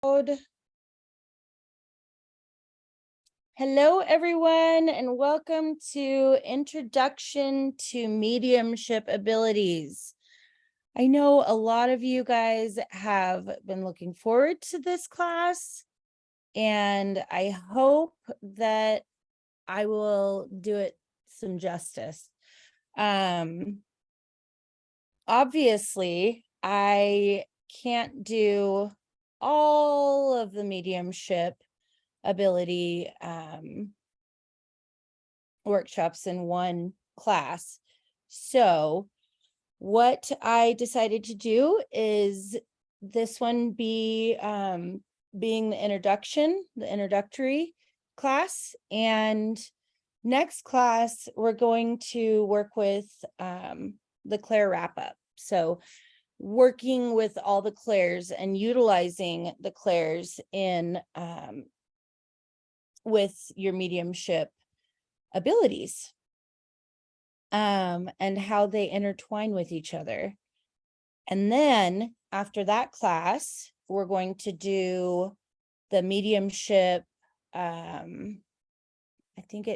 Hello, everyone, and welcome to Introduction to Mediumship Abilities. I know a lot of you guys have been looking forward to this class, and I hope that I will do it some justice. Obviously, I can't do all of the mediumship ability workshops in one class. So what I decided to do is this one be being the introductory class, and next class we're going to work with the Claire wrap-up. So working with all the clairs and utilizing the clairs in with your mediumship abilities and how they intertwine with each other. And then after that class, we're going to do the mediumship. I think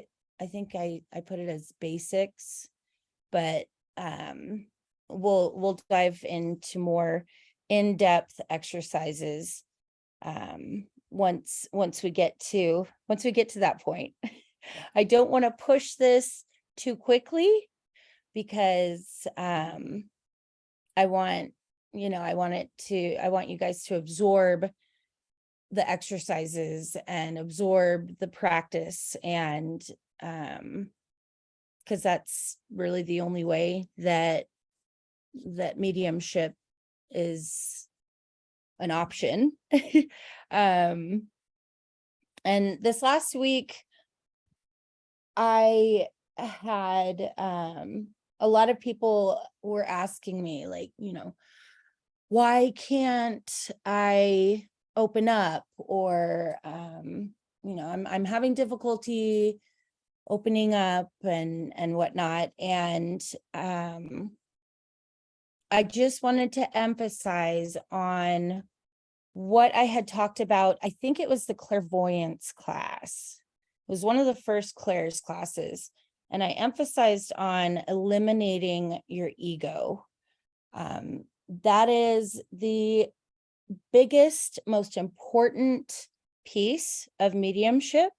I put it as basics, but we'll dive into more in-depth exercises once we get to that point. I don't want to push this too quickly because I want you guys to absorb the exercises and absorb the practice, and because that's really the only way that mediumship is an option. And this last week I had a lot of people were asking me, like, why can't I open up, or I'm having difficulty opening up and whatnot. And I just wanted to emphasize on what I had talked about. I think it was the clairvoyance class. It was one of the first Claire's classes. And I emphasized on eliminating your ego. That is the biggest, most important piece of mediumship.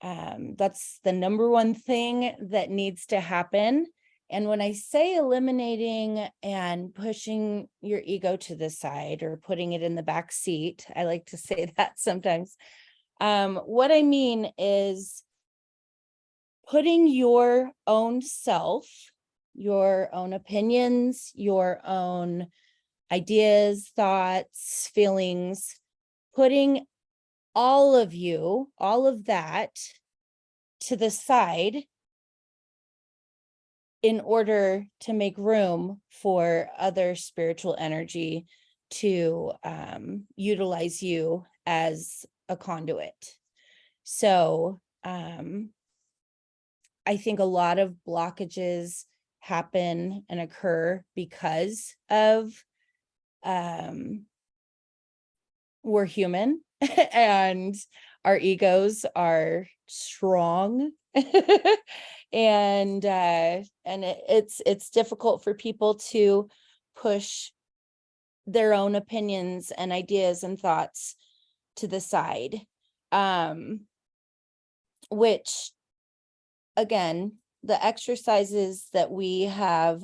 That's the number one thing that needs to happen. And when I say eliminating and pushing your ego to the side or putting it in the back seat, I like to say that sometimes. What I mean is putting your own self, your own opinions, your own ideas, thoughts, feelings, putting all of that to the side in order to make room for other spiritual energy to utilize you as a conduit. So I think a lot of blockages happen and occur because of we're human and our egos are strong. And it's difficult for people to push their own opinions and ideas and thoughts to the side, which, again, the exercises that we have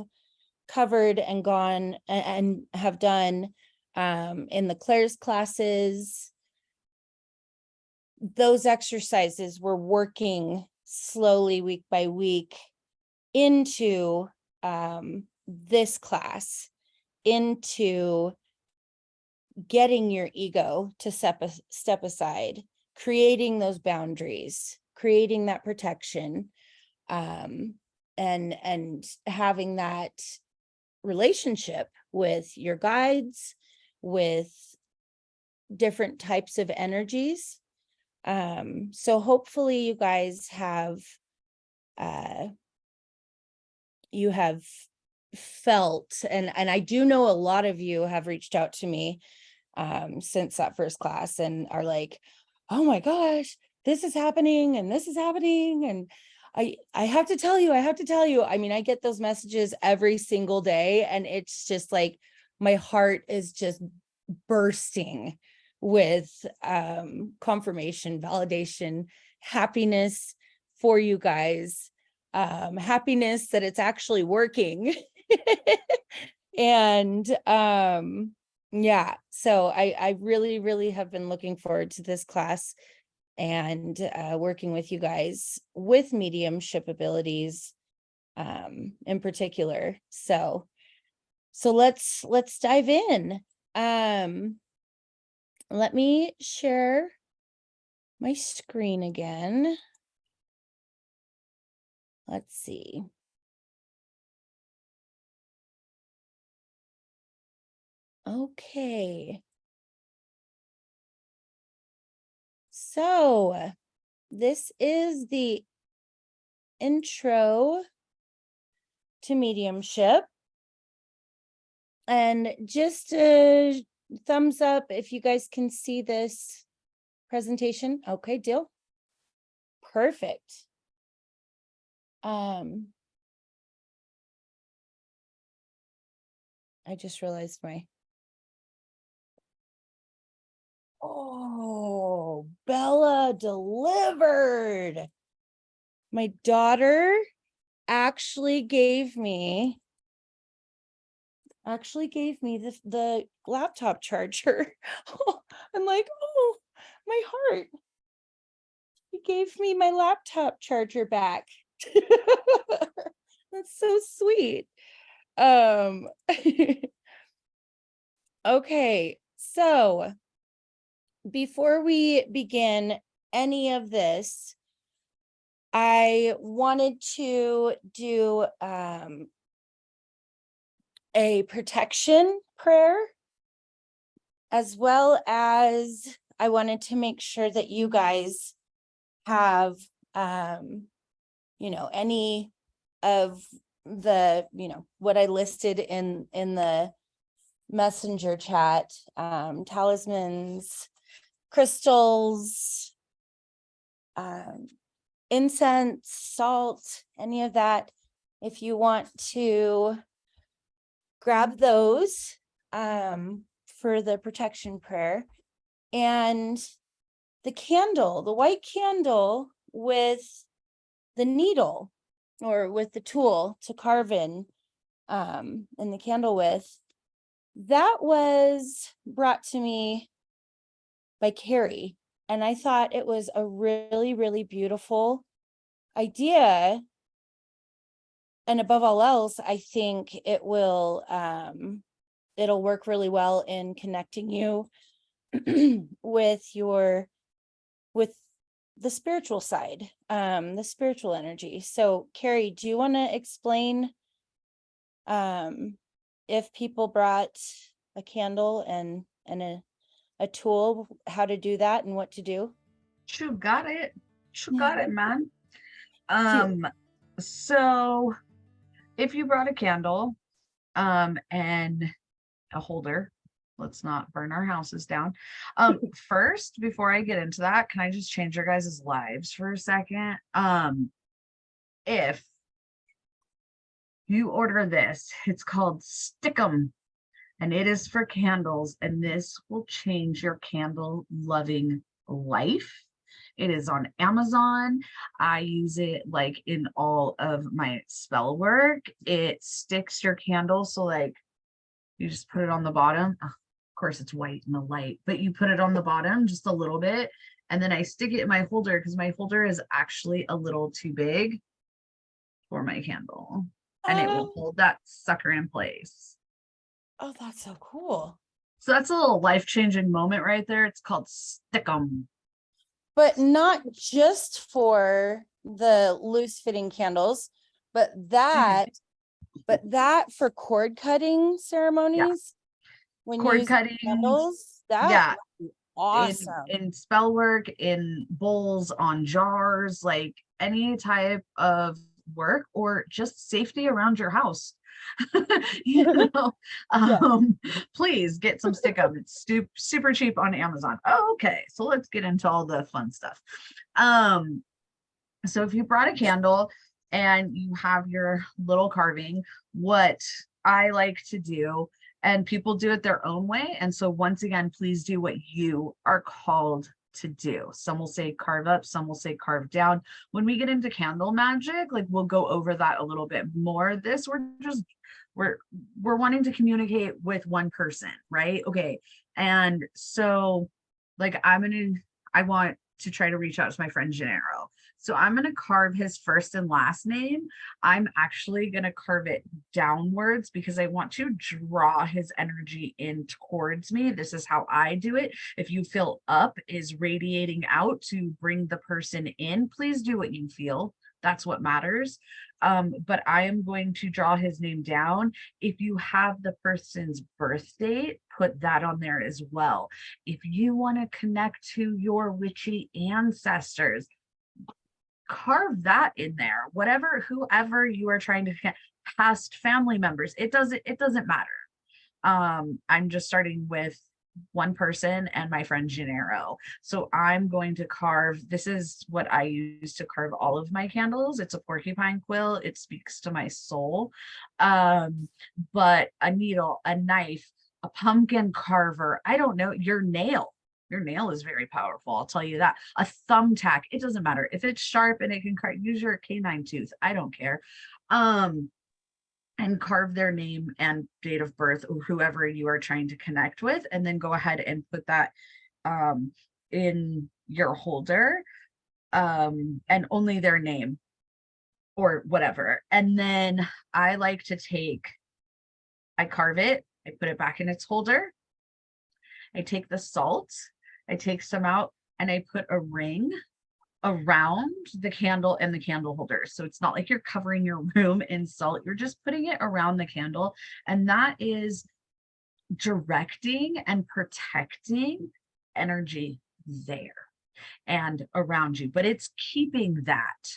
covered and gone and have done in the Claire's classes, those exercises were working slowly week by week into this class, into getting your ego to step aside, creating those boundaries, creating that protection, and having that relationship with your guides, with different types of energies. So hopefully you guys have felt, and I do know a lot of you have reached out to me since that first class, and are like, oh my gosh, this is happening and this is happening. And I have to tell you, I mean, I get those messages every single day, and it's just like, my heart is just bursting with confirmation, validation, happiness for you guys, happiness that it's actually working. And yeah, so I really, really have been looking forward to this class, and working with you guys with mediumship abilities in particular. So let's dive in. Let me share my screen again. Let's see. Okay. So this is the intro to mediumship. And just a thumbs up if you guys can see this presentation. Okay, deal. Perfect. I just realized oh, Bella delivered. My daughter actually gave me the laptop charger. I'm like, oh, my heart. He gave me my laptop charger back. That's so sweet. Okay, so before we begin any of this, I wanted to do a protection prayer, as well as I wanted to make sure that you guys have any of the what I listed in the messenger chat, talismans, crystals, incense, salt, any of that. If you want to grab those for the protection prayer, and the candle, the white candle with the needle or with the tool to carve in the candle with, that was brought to me by Carrie. And I thought it was a really, really beautiful idea. And above all else, I think it will, it'll work really well in connecting you with the spiritual side, the spiritual energy. So Carrie, do you want to explain if people brought a candle and a tool, how to do that and what to do? You got it, man. Cute. So if you brought a candle and a holder, let's not burn our houses down. First, before I get into that, can I just change your guys' lives for a second? If you order this, it's called Stickum, and it is for candles, and this will change your candle loving life. It is on Amazon. I use it like in all of my spell work. It sticks your candle, so like you just put it on the bottom. Of course, it's white in the light, but you put it on the bottom just a little bit, and then I stick it in my holder because my holder is actually a little too big for my candle, and it will hold that sucker in place. Oh, that's so cool. So that's a little life-changing moment right there. It's called Stickum. But not just for the loose fitting candles, but that for cord cutting ceremonies, when Cord you use cutting candles, that would be awesome. in spell work, in bowls, on jars, like any type of work, or just safety around your house. You know, Yeah. please get some stickum. It's super cheap on Amazon. Oh, okay. So let's get into all the fun stuff. So if you brought a candle and you have your little carving, what I like to do, and people do it their own way. And so once again, please do what you are called to do. Some will say carve up, some will say carve down. When we get into candle magic, like we'll go over that a little bit more. This we're wanting to communicate with one person, right? Okay. And so like I want to try to reach out to my friend Gennaro. So I'm going to carve his first and last name. I'm actually going to carve it downwards because I want to draw his energy in towards me. This is how I do it. If you feel up is radiating out to bring the person in, please do what you feel. That's what matters. But I am going to draw his name down. If you have the person's birth date, put that on there as well. If you want to connect to your witchy ancestors, carve that in there. Whatever, whoever you are trying to past family members, it doesn't matter. I'm just starting with one person and my friend Gennaro. So I'm going to carve, this is what I use to carve all of my candles. It's a porcupine quill. It speaks to my soul. But a needle, a knife, a pumpkin carver, I don't know, your nail is very powerful. I'll tell you that. A thumbtack, it doesn't matter. If it's sharp and it can use your canine tooth, I don't care. And carve their name and date of birth, or whoever you are trying to connect with, and then go ahead and put that in your holder, and only their name or whatever. And then I like to I carve it, I put it back in its holder. I take the salt, I take some out, and I put a ring around the candle and the candle holder. So it's not like you're covering your room in salt, you're just putting it around the candle. And that is directing and protecting energy there and around you. But it's keeping that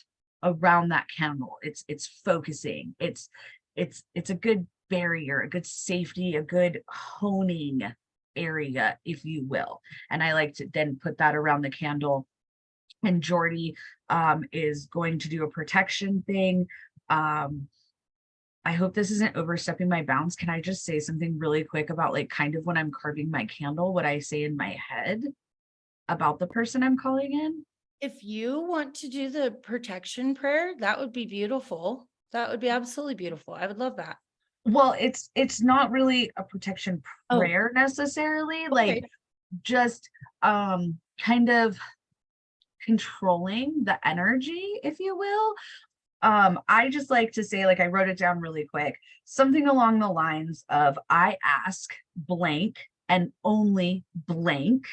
around that candle. It's focusing. It's a good barrier, a good safety, a good honing area, if you will. And I like to then put that around the candle. And Jordy is going to do a protection thing. I hope this isn't overstepping my bounds. Can I just say something really quick about like kind of when I'm carving my candle, what I say in my head about the person I'm calling in? If you want to do the protection prayer, that would be beautiful. That would be absolutely beautiful. I would love that. Well, it's not really a protection prayer necessarily, like just kind of controlling the energy, if you will. I just like to say, like, I wrote it down really quick, something along the lines of, I ask blank and only blank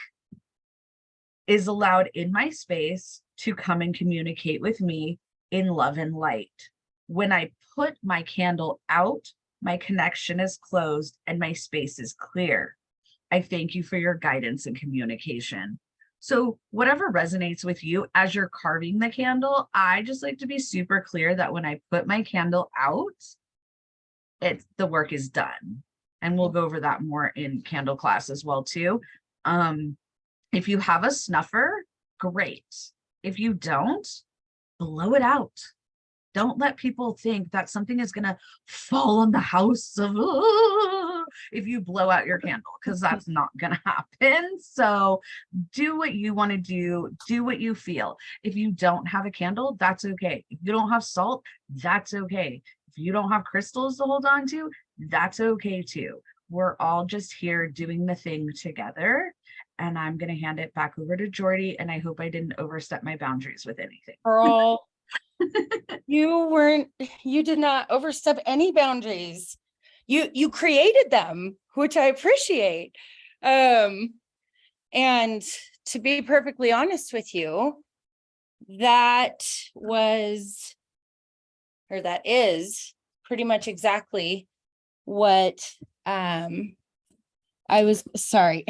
is allowed in my space to come and communicate with me in love and light. When I put my candle out, my connection is closed and my space is clear. I thank you for your guidance and communication. So whatever resonates with you as you're carving the candle, I just like to be super clear that when I put my candle out, the work is done. And we'll go over that more in candle class as well too. If you have a snuffer, great. If you don't, blow it out. Don't let people think that something is going to fall on the house of if you blow out your candle, because that's not going to happen. So do what you want to do what you feel. If you don't have a candle, that's okay. If you don't have salt, that's okay. If you don't have crystals to hold on to, that's okay too. We're all just here doing the thing together. And I'm going to hand it back over to Jordy. And I hope I didn't overstep my boundaries with anything. Girl, you did not overstep any boundaries. You created them, which I appreciate. And to be perfectly honest with you, that is pretty much exactly what I was sorry.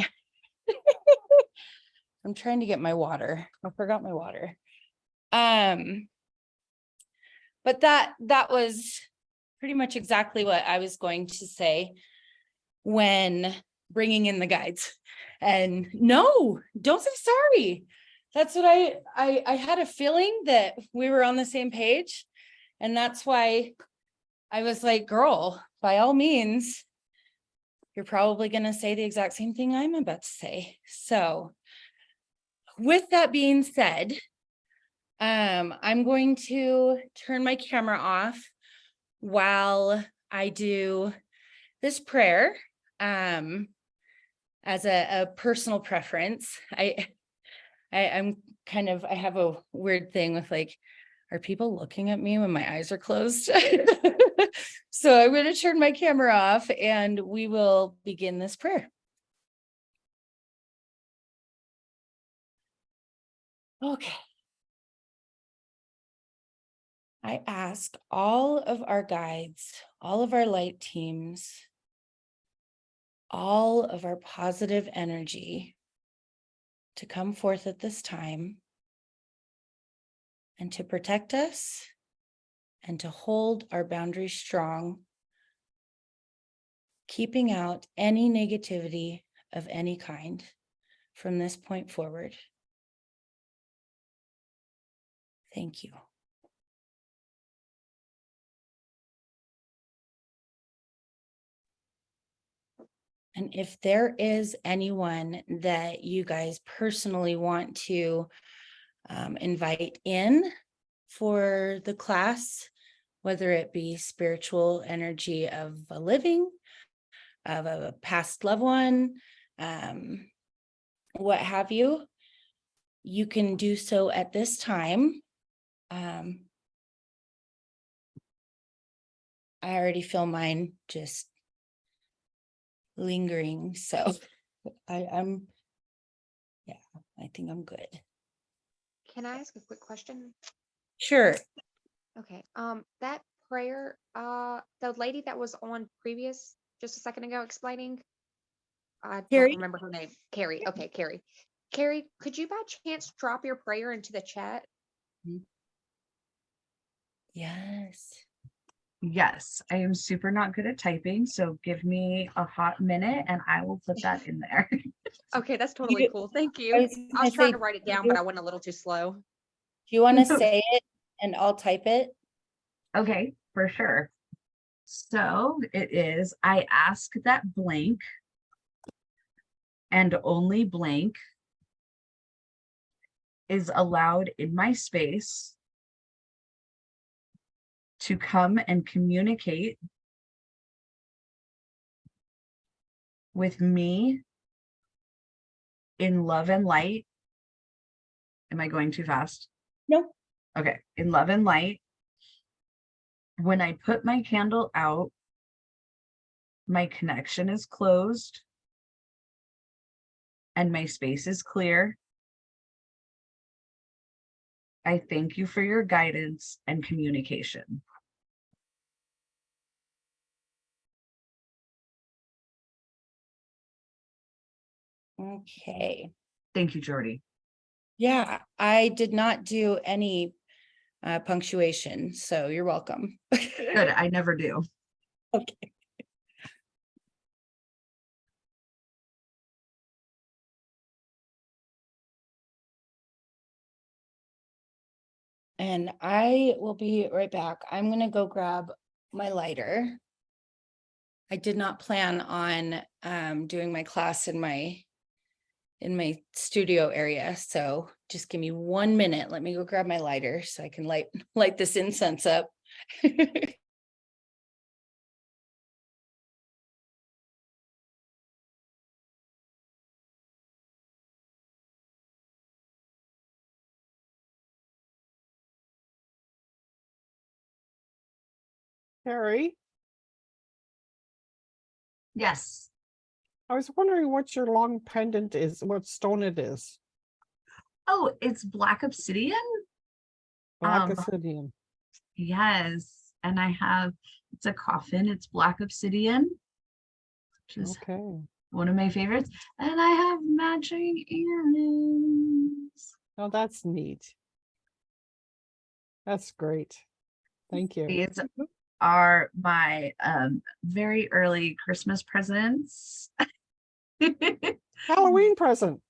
I'm trying to get my water. I forgot my water. But that was pretty much exactly what I was going to say when bringing in the guides. And no, don't say sorry. That's what I had a feeling that we were on the same page. And that's why I was like, girl, by all means, you're probably going to say the exact same thing I'm about to say. So with that being said, I'm going to turn my camera off while I do this prayer. As a personal preference, I'm kind of, I have a weird thing with like, are people looking at me when my eyes are closed? So I'm going to turn my camera off and we will begin this prayer. Okay. I ask all of our guides, all of our light teams, all of our positive energy to come forth at this time and to protect us and to hold our boundaries strong, keeping out any negativity of any kind from this point forward. Thank you. And if there is anyone that you guys personally want to invite in for the class, whether it be spiritual energy of a living, of a past loved one, what have you, you can do so at this time. I already feel mine just lingering, so I'm I think I'm good. Can I ask a quick question? Sure. Okay. That prayer, the lady that was on previous just a second ago explaining, I Carrie? don't remember her name. Carrie. Okay, Carrie. Carrie, could you by chance drop your prayer into the chat? Yes. Yes, I am super not good at typing, so give me a hot minute and I will put that in there. Okay, that's totally You- cool. Thank I you. was I gonna was trying say, to write it down, do but I went a little too slow. you want to say it and I'll type it? Okay, for sure. So it is, I ask that blank and only blank is allowed in my space to come and communicate with me in love and light. Am I going too fast? No. Okay, in love and light. When I put my candle out, my connection is closed and my space is clear. I thank you for your guidance and communication. Okay. Thank you, Jordy. Yeah, I did not do any punctuation, so you're welcome. Good, I never do. Okay. And I will be right back. I'm going to go grab my lighter. I did not plan on doing my class in my studio area, so just give me 1 minute. Let me go grab my lighter so I can light this incense up. Harry, Yes. I was wondering what your long pendant is, what stone it is. Oh, it's black obsidian. Black obsidian. Yes. And I have, it's a coffin. It's black obsidian, which is Okay. one of my favorites. And I have matching earrings. Oh, that's neat. That's great. Thank you. It's are my very early Christmas presents. It Halloween present.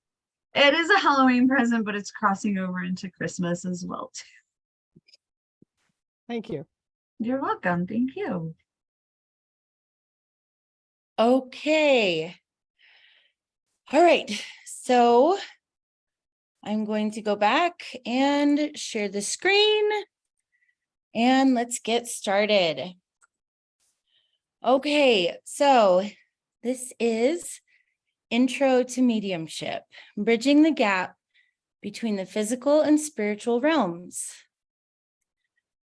is a Halloween present, but it's crossing over into Christmas as well too. Thank you. You're welcome. Thank you. Okay. All right. So I'm going to go back and share the screen and let's get started. Okay. So this is Intro to Mediumship, bridging the gap between the physical and spiritual realms.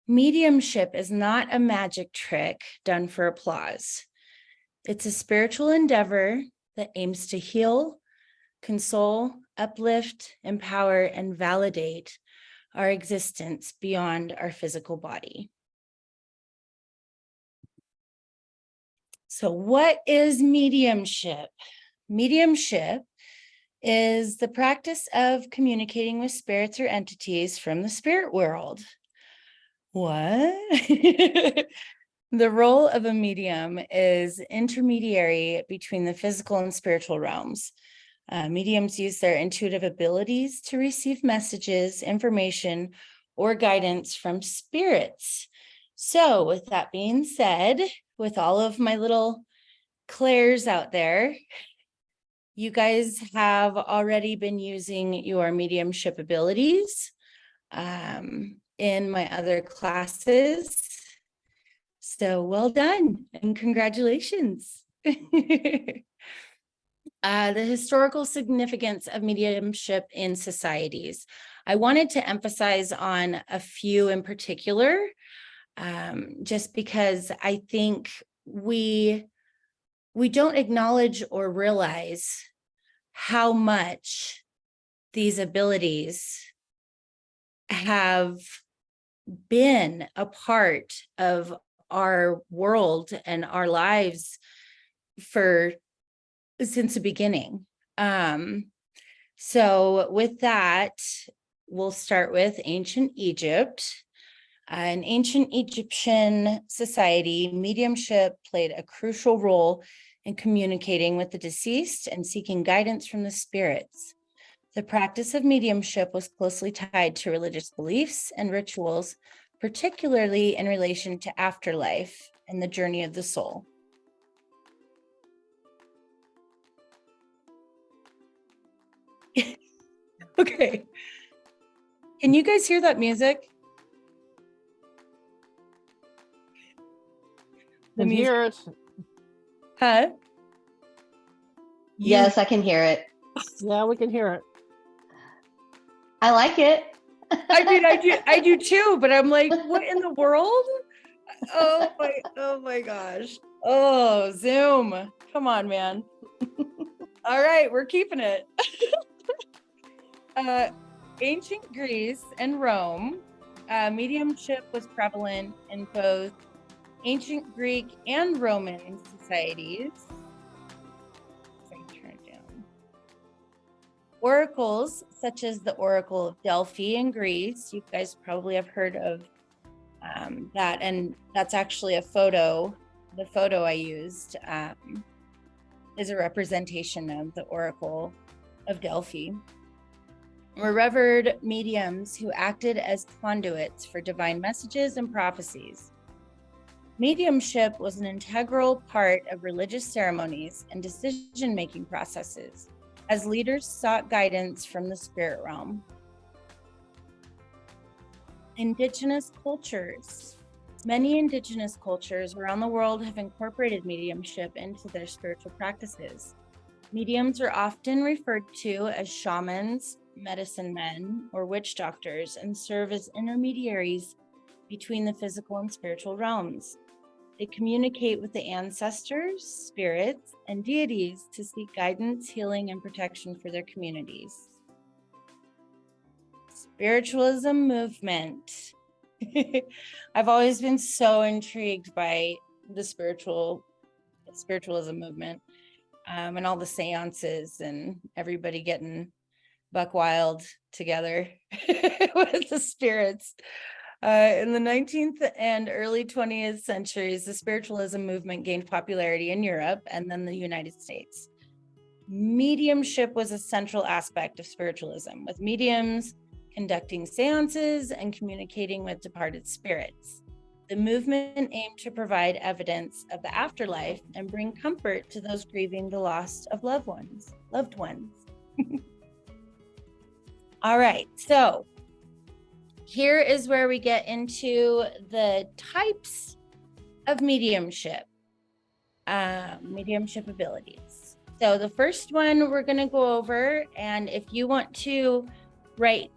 Mediumship is not a magic trick done for applause. It's a spiritual endeavor that aims to heal, console, uplift, empower, and validate our existence beyond our physical body. So, what is mediumship? Mediumship is the practice of communicating with spirits or entities from the spirit world. What? The role of a medium is intermediary between the physical and spiritual realms. Mediums use their intuitive abilities to receive messages, information, or guidance from spirits. So, with that being said, with all of my little clairs out there, you guys have already been using your mediumship abilities in my other classes. So well done and congratulations. The historical significance of mediumship in societies. I wanted to emphasize on a few in particular, just because I think we don't acknowledge or realize how much these abilities have been a part of our world and our lives since the beginning. So with that, we'll start with ancient Egypt. In ancient Egyptian society, mediumship played a crucial role in communicating with the deceased and seeking guidance from the spirits. The practice of mediumship was closely tied to religious beliefs and rituals, particularly in relation to afterlife and the journey of the soul. Okay. Can you guys hear that music? Can hear it. Huh? Yes, I can hear it. Yeah, we can hear it. I like it. I do too, but I'm like, what in the world? Oh my gosh. Oh, Zoom. Come on, man. All right, we're keeping it. Ancient Greece and Rome, mediumship was prevalent in both ancient Greek and Roman societies. Turn it down. Oracles, such as the Oracle of Delphi in Greece, you guys probably have heard of that, and that's actually a photo. The photo I used is a representation of the Oracle of Delphi. Were revered mediums who acted as conduits for divine messages and prophecies. Mediumship was an integral part of religious ceremonies and decision-making processes as leaders sought guidance from the spirit realm. Indigenous cultures. Many indigenous cultures around the world have incorporated mediumship into their spiritual practices. Mediums are often referred to as shamans, medicine men, or witch doctors, and serve as intermediaries between the physical and spiritual realms. They communicate with the ancestors, spirits, and deities to seek guidance, healing, and protection for their communities. Spiritualism movement. I've always been so intrigued by the spiritualism movement, and all the seances and everybody getting buck wild together with the spirits. In the 19th and early 20th centuries, the spiritualism movement gained popularity in Europe and then the United States. Mediumship was a central aspect of spiritualism, with mediums conducting seances and communicating with departed spirits. The movement aimed to provide evidence of the afterlife and bring comfort to those grieving the loss of loved ones. All right, so here is where we get into the types of mediumship, mediumship abilities. So the first one we're going to go over, and if you want to write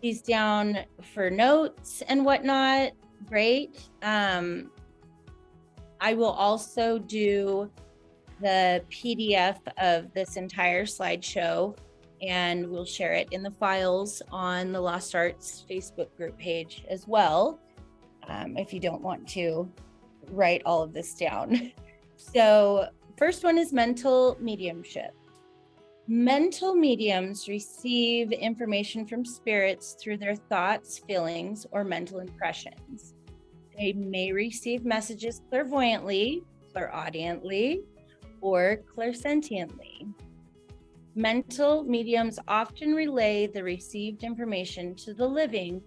these down for notes and whatnot, great. I will also do the PDF of this entire slideshow, and we'll share it in the files on the Lost Arts Facebook group page as well, if you don't want to write all of this down. So first one is mental mediumship. Mental mediums receive information from spirits through their thoughts, feelings, or mental impressions. They may receive messages clairvoyantly, clairaudiently, or clairsentiently. Mental mediums often relay the received information to the living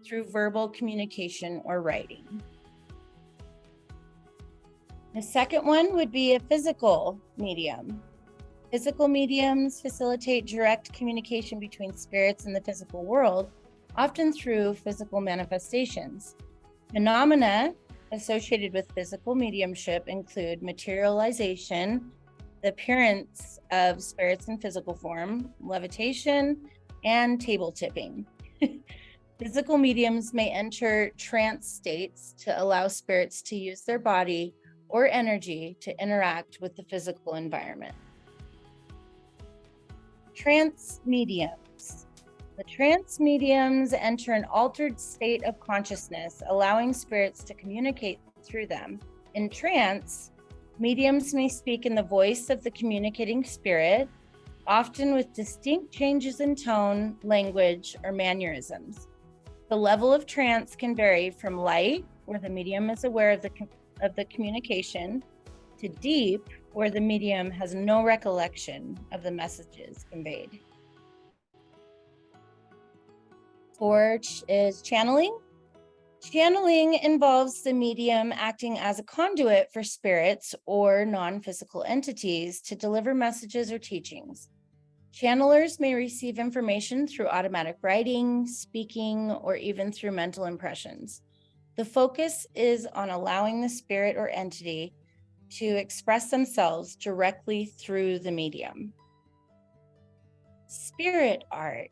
through verbal communication or writing. The second one would be a physical medium. Physical mediums facilitate direct communication between spirits in the physical world, often through physical manifestations. Phenomena associated with physical mediumship include materialization, the appearance of spirits in physical form, levitation, and table tipping. Physical mediums may enter trance states to allow spirits to use their body or energy to interact with the physical environment. Trance mediums. The trance mediums enter an altered state of consciousness, allowing spirits to communicate through them. In trance, mediums may speak in the voice of the communicating spirit, often with distinct changes in tone, language, or mannerisms. The level of trance can vary from light, where the medium is aware of the communication, to deep, where the medium has no recollection of the messages conveyed. Four is channeling. Channeling involves the medium acting as a conduit for spirits or non-physical entities to deliver messages or teachings. Channelers may receive information through automatic writing, speaking, or even through mental impressions. The focus is on allowing the spirit or entity to express themselves directly through the medium. Spirit art.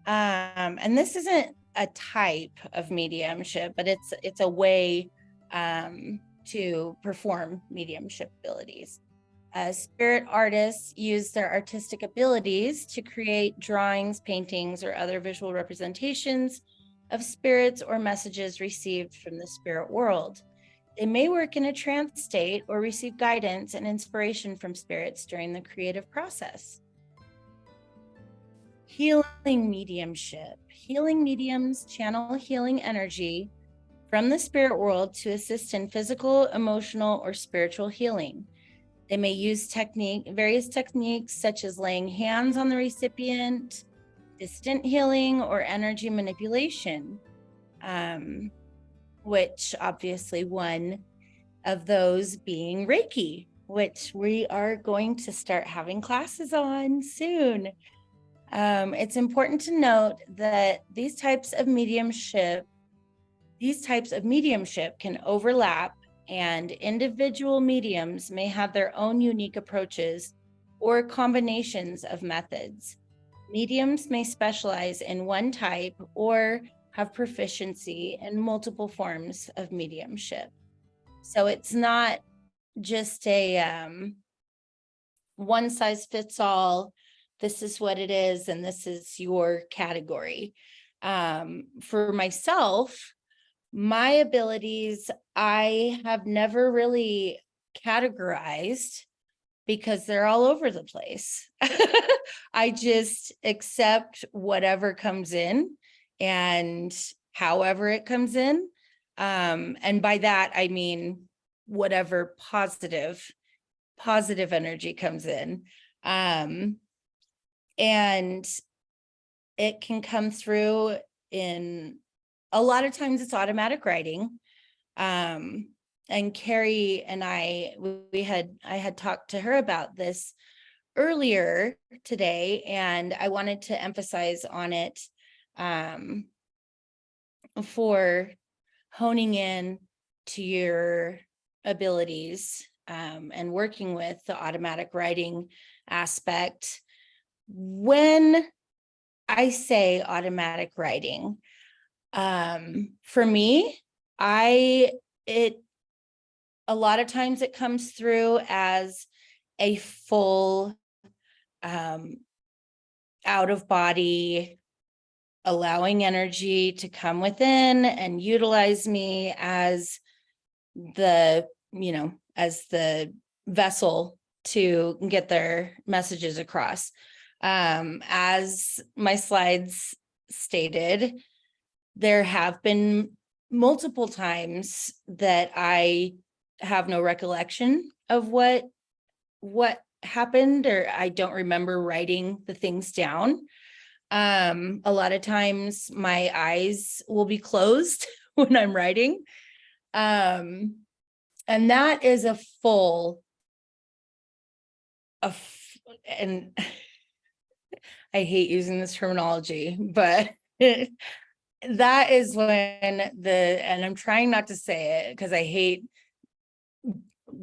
And this isn't a type of mediumship, but it's a way to perform mediumship abilities. Spirit artists use their artistic abilities to create drawings, paintings, or other visual representations of spirits or messages received from the spirit world. They may work in a trance state or receive guidance and inspiration from spirits during the creative process. Healing mediumship. Healing mediums channel healing energy from the spirit world to assist in physical, emotional, or spiritual healing. They may use various techniques such as laying hands on the recipient, distant healing, or energy manipulation, which obviously one of those being Reiki, which we are going to start having classes on soon. It's important to note that these types of mediumship can overlap, and individual mediums may have their own unique approaches or combinations of methods. Mediums may specialize in one type or have proficiency in multiple forms of mediumship. So it's not just a one size fits all, this is what it is, and this is your category. For myself, my abilities, I have never really categorized because they're all over the place. I just accept whatever comes in and however it comes in. And by that, I mean, whatever positive energy comes in. And it can come through in, a lot of times it's automatic writing. And Carrie and I had talked to her about this earlier today, and I wanted to emphasize on it for honing in to your abilities and working with the automatic writing aspect. When I say automatic writing, for me, a lot of times it comes through as a full out of body, allowing energy to come within and utilize me as the vessel to get their messages across. As my slides stated, there have been multiple times that I have no recollection of what happened, or I don't remember writing the things down. A lot of times my eyes will be closed when I'm writing. And that is a full and I hate using this terminology, but that is when and I'm trying not to say it because I hate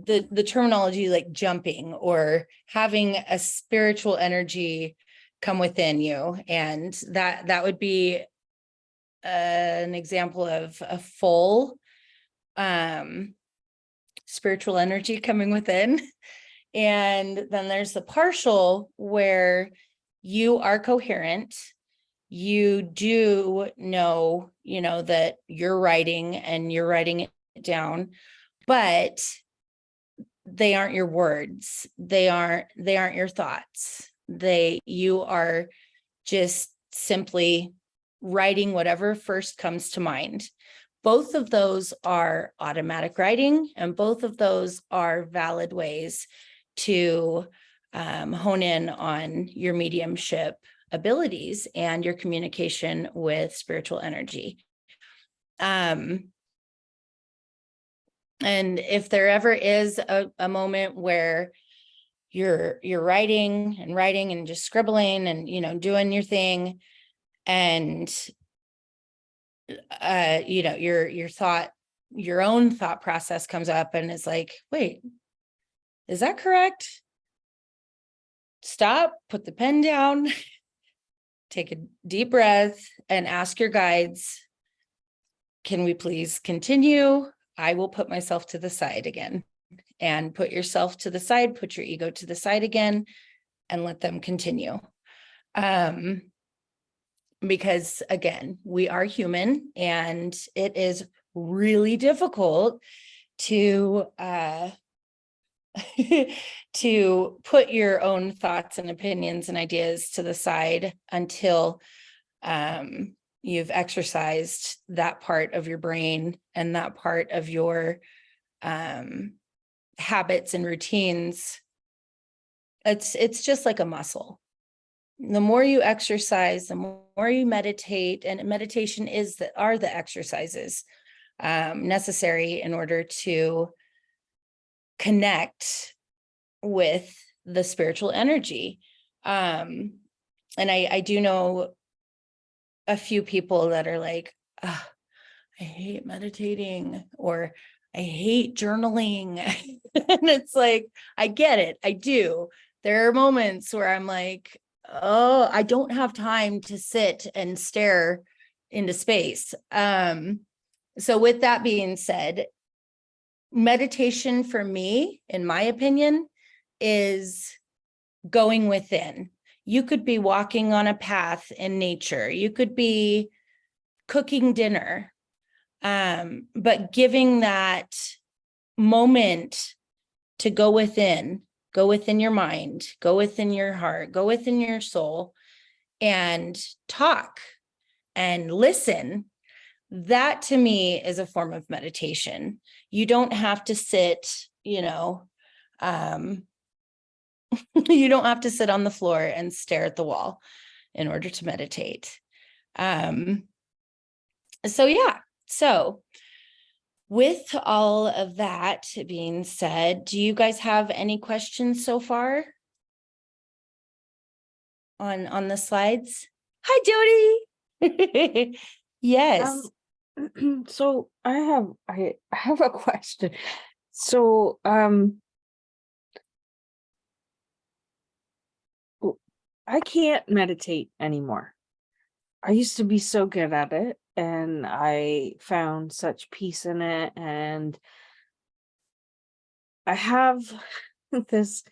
the terminology, like jumping or having a spiritual energy come within you. And that would be an example of a full spiritual energy coming within. And then there's the partial, where you are coherent. You do know, that you're writing and you're writing it down, but they aren't your words. They aren't your thoughts. You are just simply writing whatever first comes to mind. Both of those are automatic writing, and both of those are valid ways to hone in on your mediumship abilities and your communication with spiritual energy. And if there ever is a moment where you're writing and just scribbling and doing your thing, and your own thought process comes up and it's like, wait, is that correct? Stop, put the pen down, take a deep breath, and ask your guides, can we please continue? I will put myself to the side again. And put yourself to the side, put your ego to the side again, and let them continue. Because again, we are human, and it is really difficult to to put your own thoughts and opinions and ideas to the side until you've exercised that part of your brain and that part of your habits and routines. It's just like a muscle. The more you exercise, the more you meditate, and meditation are the exercises necessary in order to connect with the spiritual energy. And I do know a few people that are like, oh, I hate meditating, or I hate journaling. And it's like, I get it. I do. There are moments where I'm like, oh, I don't have time to sit and stare into space. So with that being said, meditation for me, in my opinion, is going within. You could be walking on a path in nature. You could be cooking dinner. But giving that moment to go within your mind, go within your heart, go within your soul, and talk and listen, that to me is a form of meditation. You don't have to sit, you don't have to sit on the floor and stare at the wall in order to meditate. So with all of that being said, do you guys have any questions so far on the slides? Hi, Jody. Yes. So I have a question. So I can't meditate anymore. I used to be so good at it, and I found such peace in it, and I have this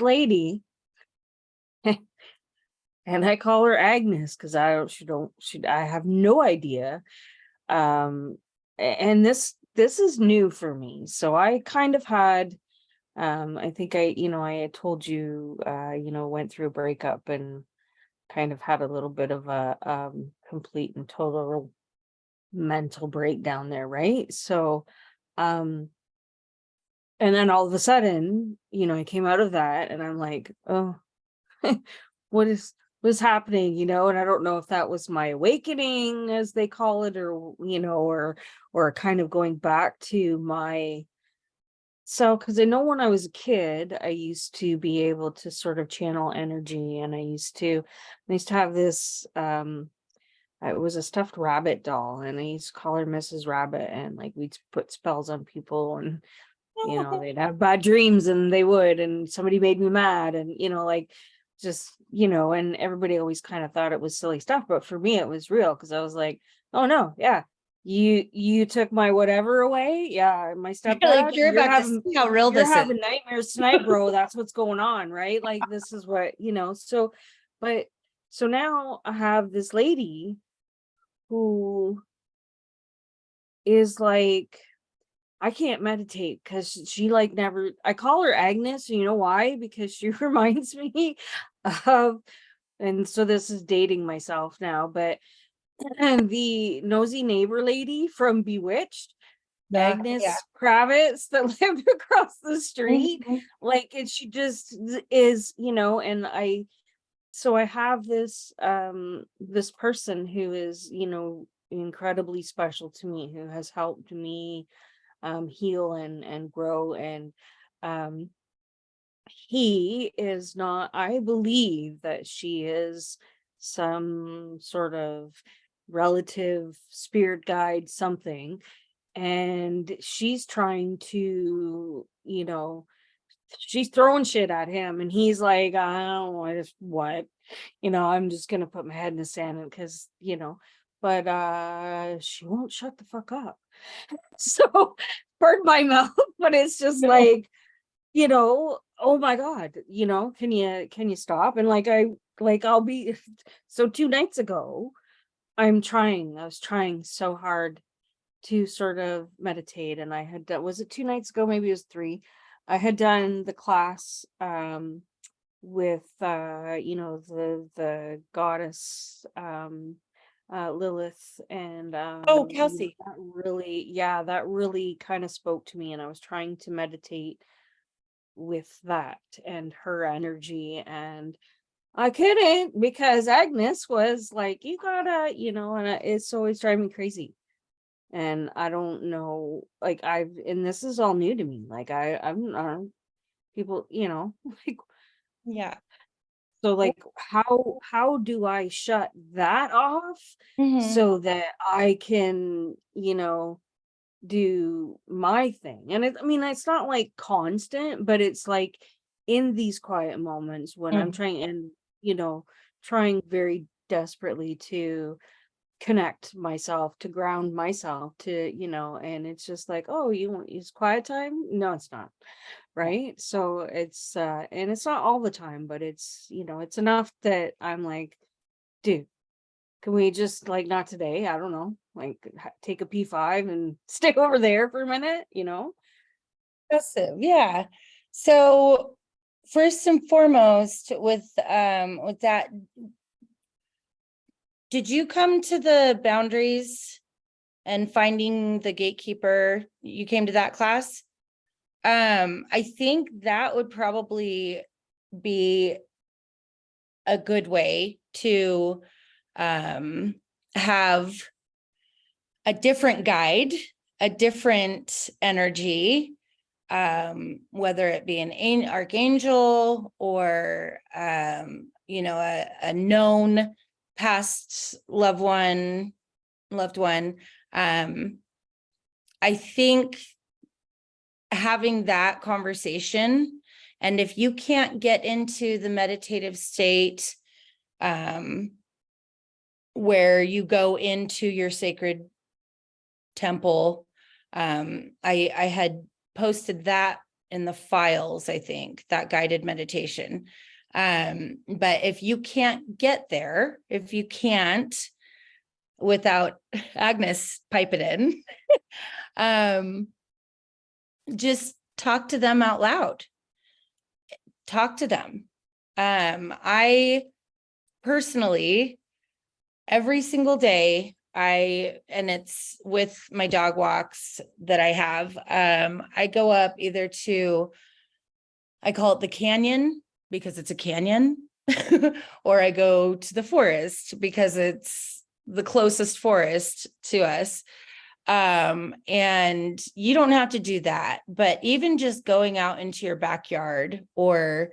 lady, and I call her Agnes because I have no idea. And this is new for me. So I kind of had, I think I had told you, went through a breakup and kind of had a little bit of a complete and total mental breakdown there, right? So, and then all of a sudden, I came out of that and I'm like, oh, what is happening, and I don't know if that was my awakening, as they call it, or kind of going back to my. So, because I know when I was a kid, I used to be able to sort of channel energy, and I used to have this, it was a stuffed rabbit doll, and I used to call her Mrs. Rabbit, and like we'd put spells on people, and they'd have bad dreams, and they would, and somebody made me mad, and just, and everybody always kind of thought it was silly stuff, but for me it was real, because I was like, oh no, yeah, you took my whatever away, yeah, my stepdad, You're about to see how real you're this is. having nightmares tonight, bro. That's what's going on, right? Like, this is what, so now I have this lady who is like, I can't meditate because she like never, I call her Agnes. You know why? Because she reminds me of, and so this is dating myself now, but the nosy neighbor lady from Bewitched, Agnes Kravitz, that lived across the street. Like, and she just is, and so I have this this person who is, incredibly special to me, who has helped me heal and grow, and he is not, I believe that she is some sort of relative spirit guide, something, and she's trying to, she's throwing shit at him, and he's like, I don't know what, I'm just gonna put my head in the sand, because but she won't shut the fuck up. So pardon my mouth, but it's just like, oh my god, can you stop? And I'll be, so 2 nights ago, I was trying so hard to sort of meditate, and I had done, was it 2 nights ago, maybe it was 3, I had done the class with the goddess Lilith, and Kelsey. that really kind of spoke to me, and I was trying to meditate with that and her energy, and I couldn't, because Agnes was like, you gotta, and it's always driving me crazy. And I don't know, and this is all new to me. Like I'm people, like, Yeah. so like, how do I shut that off so that I can, do my thing? And it's not like constant, but it's like in these quiet moments when I'm trying, and trying very desperately to connect myself, to ground myself, to, and it's just like, oh, you want use quiet time? No, it's not. Right. So it's and it's not all the time, but it's, it's enough that I'm like, dude, can we just, like, not today? I don't know, like, take a P5 and stay over there for a minute, Impressive. Yeah. So first and foremost, with that, did you come to the boundaries and finding the gatekeeper? You came to that class? I think that would probably be a good way to have a different guide, a different energy, whether it be an archangel or a known past loved one. I think having that conversation, and if you can't get into the meditative state where you go into your sacred temple, I had posted that in the files, I think, that guided meditation. But if you can't get there, if you can't, without Agnes pipe it in, just talk to them out loud. Talk to them. I personally, every single day, and it's with my dog walks that I have, I go up either to, I call it the canyon because it's a canyon, or I go to the forest because it's the closest forest to us. And you don't have to do that, but even just going out into your backyard or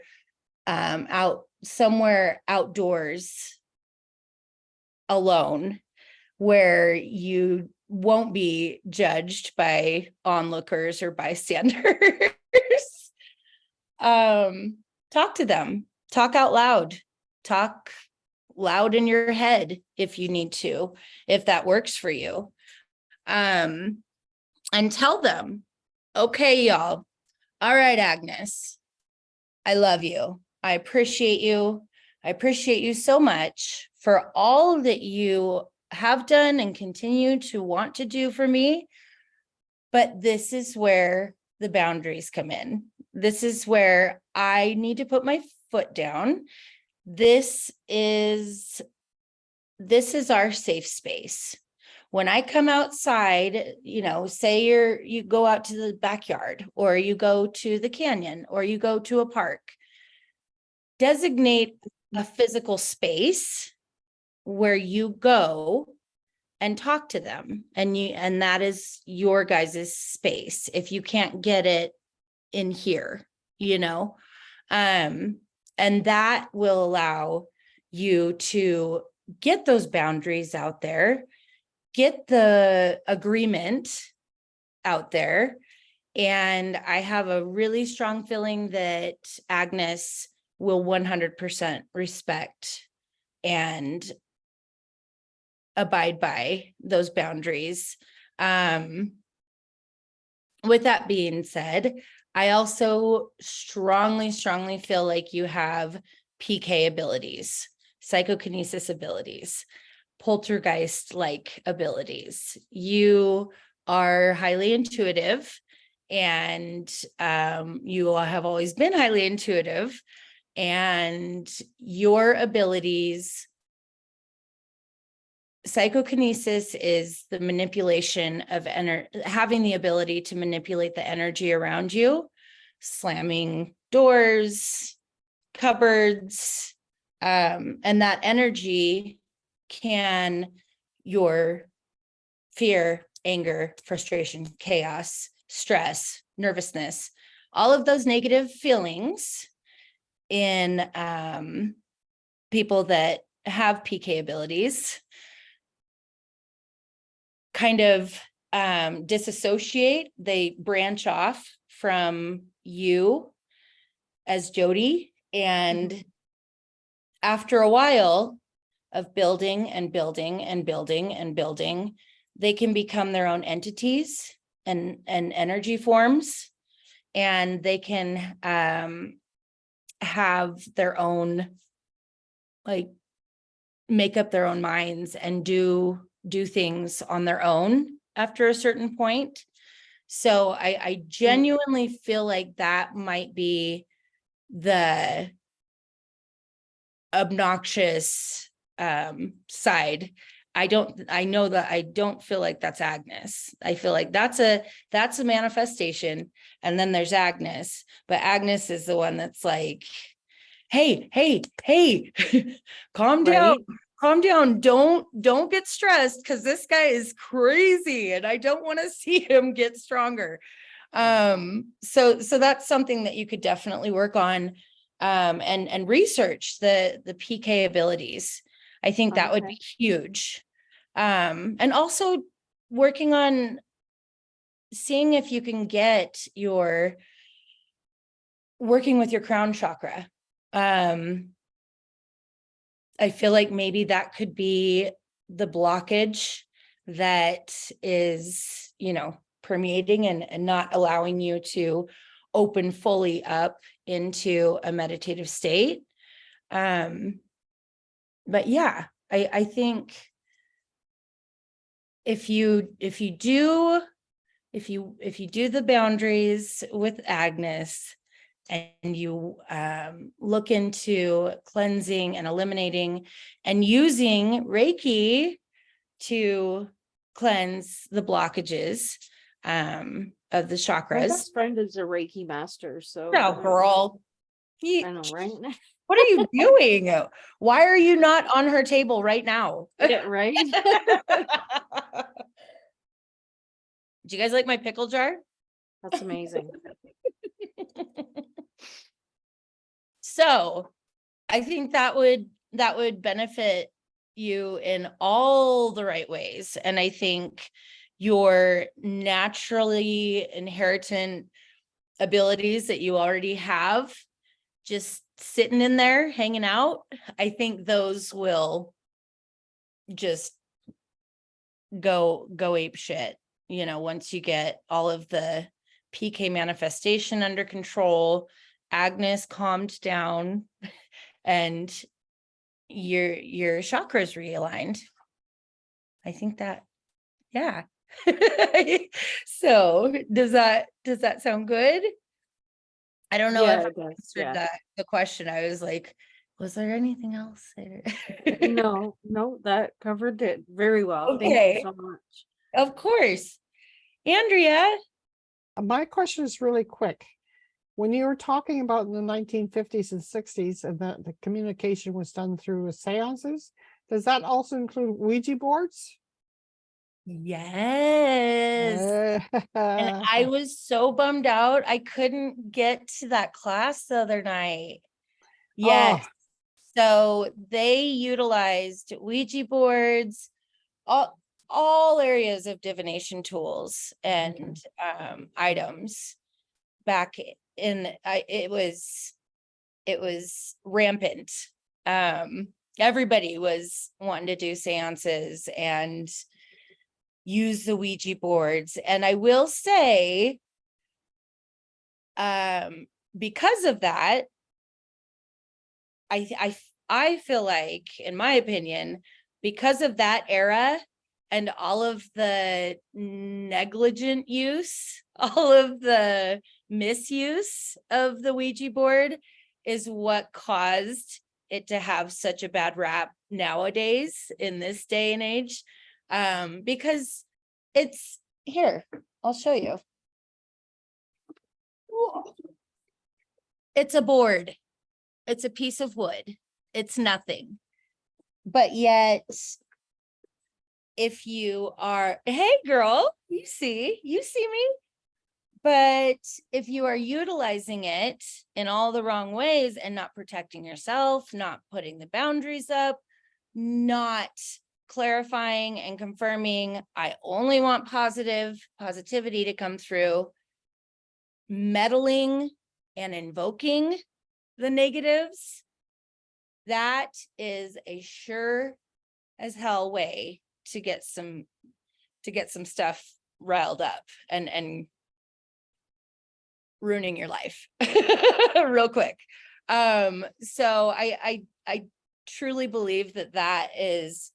out somewhere outdoors alone where you won't be judged by onlookers or bystanders. Talk to them, talk out loud, talk loud in your head if you need to, if that works for you. And tell them, okay, y'all. All right, Agnes, I love you. I appreciate you. I appreciate you so much for all that you have done and continue to want to do for me. But this is where the boundaries come in. This is where I need to put my foot down. This is our safe space. When I come outside, say you go out to the backyard, or you go to the canyon, or you go to a park, designate a physical space where you go and talk to them. And that is your guys' space. If you can't get it in here, and that will allow you to get those boundaries out there, get the agreement out there. And I have a really strong feeling that Agnes will 100% respect and abide by those boundaries. With that being said, I also strongly feel like you have PK abilities, psychokinesis abilities, poltergeist-like abilities. You are highly intuitive, and you have always been highly intuitive, and your abilities, psychokinesis is the manipulation of having the ability to manipulate the energy around you, slamming doors, cupboards, and that energy your fear, anger, frustration, chaos, stress, nervousness, all of those negative feelings in people that have PK abilities kind of disassociate. They branch off from you as Jody, and after a while of building and building and building and building, they can become their own entities and energy forms, and they can have their own, make up their own minds and do things on their own after a certain point. So I genuinely feel like that might be the obnoxious side. I know that I don't feel like that's Agnes. I feel like that's a manifestation. And then there's Agnes, but Agnes is the one that's like, hey, calm down. Right. Calm down. Don't get stressed because this guy is crazy and I don't want to see him get stronger. So that's something that you could definitely work on, and research the PK abilities. I think that would Okay. be huge. And also working on seeing if you can get working with your crown chakra. I feel like maybe that could be the blockage that is, permeating and not allowing you to open fully up into a meditative state. But yeah, I think if you do the boundaries with Agnes, and you look into cleansing and eliminating and using Reiki to cleanse the blockages of the My chakras. best friend is a Reiki master, so No, girl. I know, right? What are you doing? Why are you not on her table right now? Yeah, right. Do you guys like my pickle jar? That's amazing. So I think that would benefit you in all the right ways. And I think your naturally inherent abilities that you already have just sitting in there hanging out, I think those will just go ape shit, once you get all of the PK manifestation under control, Agnes calmed down, and your chakras realigned. I think that, yeah. So does that sound good? I don't know Yeah, if I it does. answered Yeah. the question. I was like, was there anything else there? No, that covered it very well. Thank Okay. you so much. Of course. Andrea. My question is really quick. When you were talking about in the 1950s and 60s and that the communication was done through seances, does that also include Ouija boards? Yes. And I was so bummed out. I couldn't get to that class the other night. Yes. So they utilized Ouija boards, all areas of divination tools and items back in. It was rampant. Everybody was wanting to do seances and use the Ouija boards. And I will say, because of that, I feel like, in my opinion, because of that era and all of the negligent use, all of the misuse of the Ouija board is what caused it to have such a bad rap nowadays in this day and age. Because it's here, I'll show you. It's a board. It's a piece of wood. It's nothing. But yet, if you are, hey girl, you see me? But if you are utilizing it in all the wrong ways and not protecting yourself, not putting the boundaries up, not clarifying and confirming, I only want positivity to come through, meddling and invoking the negatives, that is a sure as hell way to get some stuff riled up and ruining your life real quick. So I truly believe that is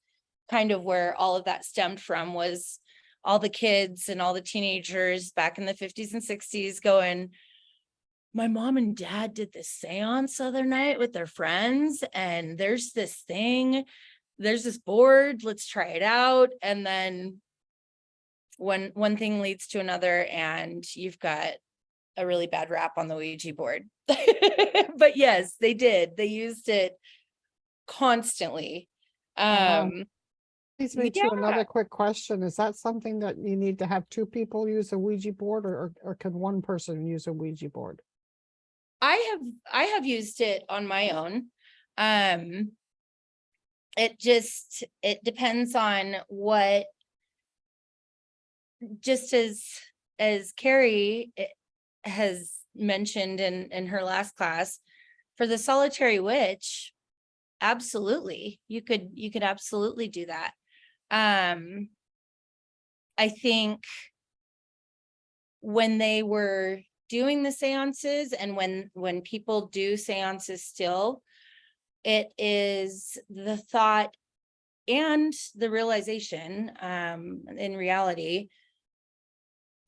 kind of where all of that stemmed from, was all the kids and all the teenagers back in the 50s and 60s going, my mom and dad did this seance the other night with their friends, and there's this thing there's this board, let's try it out. And then one thing leads to another, and you've got a really bad rap on the Ouija board. But yes, they did. They used it constantly. Wow. Leads me to Yeah. another quick question. Is that something that you need to have two people use a Ouija board, or can one person use a Ouija board? I have used it on my own. It depends on what, just as Carrie has mentioned in her last class, for the solitary witch, absolutely, you could absolutely do that. I think when they were doing the seances, and when people do seances still, it is the thought and the realization, in reality,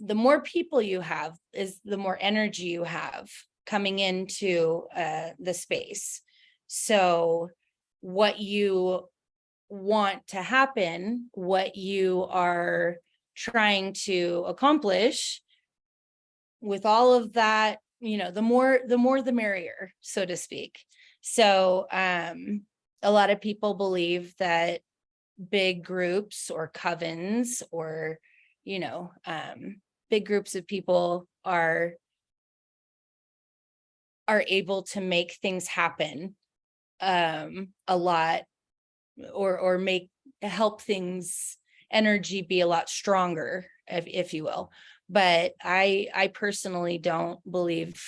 the more people you have is the more energy you have coming into the space. So what you want to happen, what you are trying to accomplish with all of that, the more the merrier, so to speak. So a lot of people believe that big groups or covens, or big groups of people are able to make things happen a lot, or help things, energy be a lot stronger, if you will. But I personally don't believe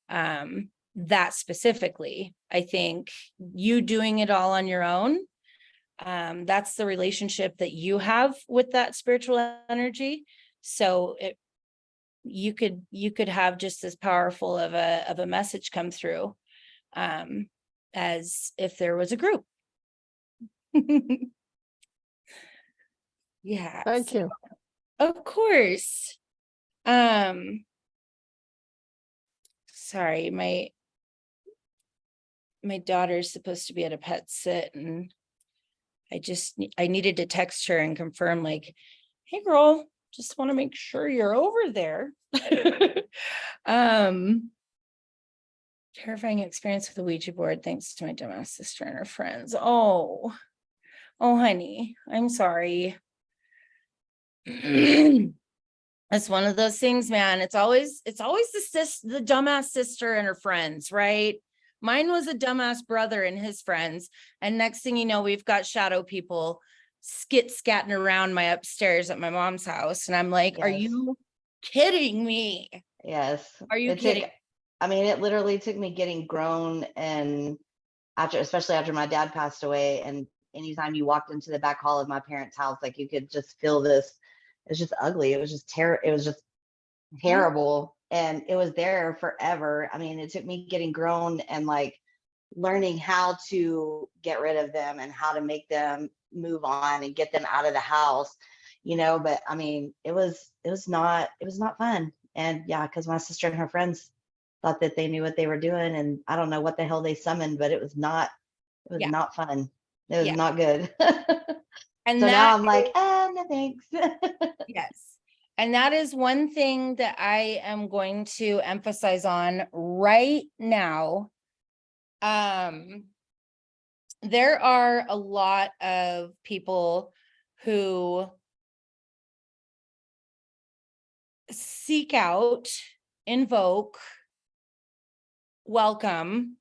that specifically. I think you doing it all on your own, that's the relationship that you have with that spiritual energy. So you could have just as powerful of a message come through as if there was a group. Yeah. Thank you. Of course. Sorry, my daughter's supposed to be at a pet sit, and I needed to text her and confirm, like, hey girl, just want to make sure you're over there. Terrifying experience with the Ouija board, thanks to my dumbass sister and her friends. Oh, honey, I'm sorry. It's one of those things, man. It's always the dumbass sister and her friends, right? Mine was a dumbass brother and his friends. And next thing you know, we've got shadow people scatting around my upstairs at my mom's house. And I'm like, are Yes. you kidding me? Yes. Are you It kidding? I mean, it literally took me getting grown, and especially after my dad passed away, and anytime you walked into the back hall of my parents' house, like you could just feel this. It's just ugly. It was just it was just terrible. And it was there forever. I mean, it took me getting grown and like learning how to get rid of them and how to make them move on and get them out of the house, but I mean, it was not fun. And yeah, because my sister and her friends thought that they knew what they were doing, and I don't know what the hell they summoned, but it was not Yeah. fun. It was Yeah. not good. And So that now I'm like, no thanks. yes. And that is one thing that I am going to emphasize on right now. There are a lot of people who seek out, invoke, welcome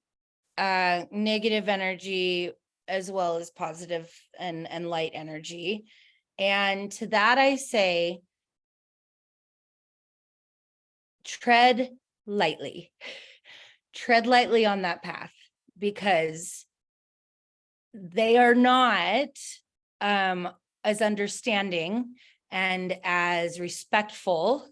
negative energy as well as positive and light energy. And to that I say, tread lightly on that path, because they are not as understanding and as respectful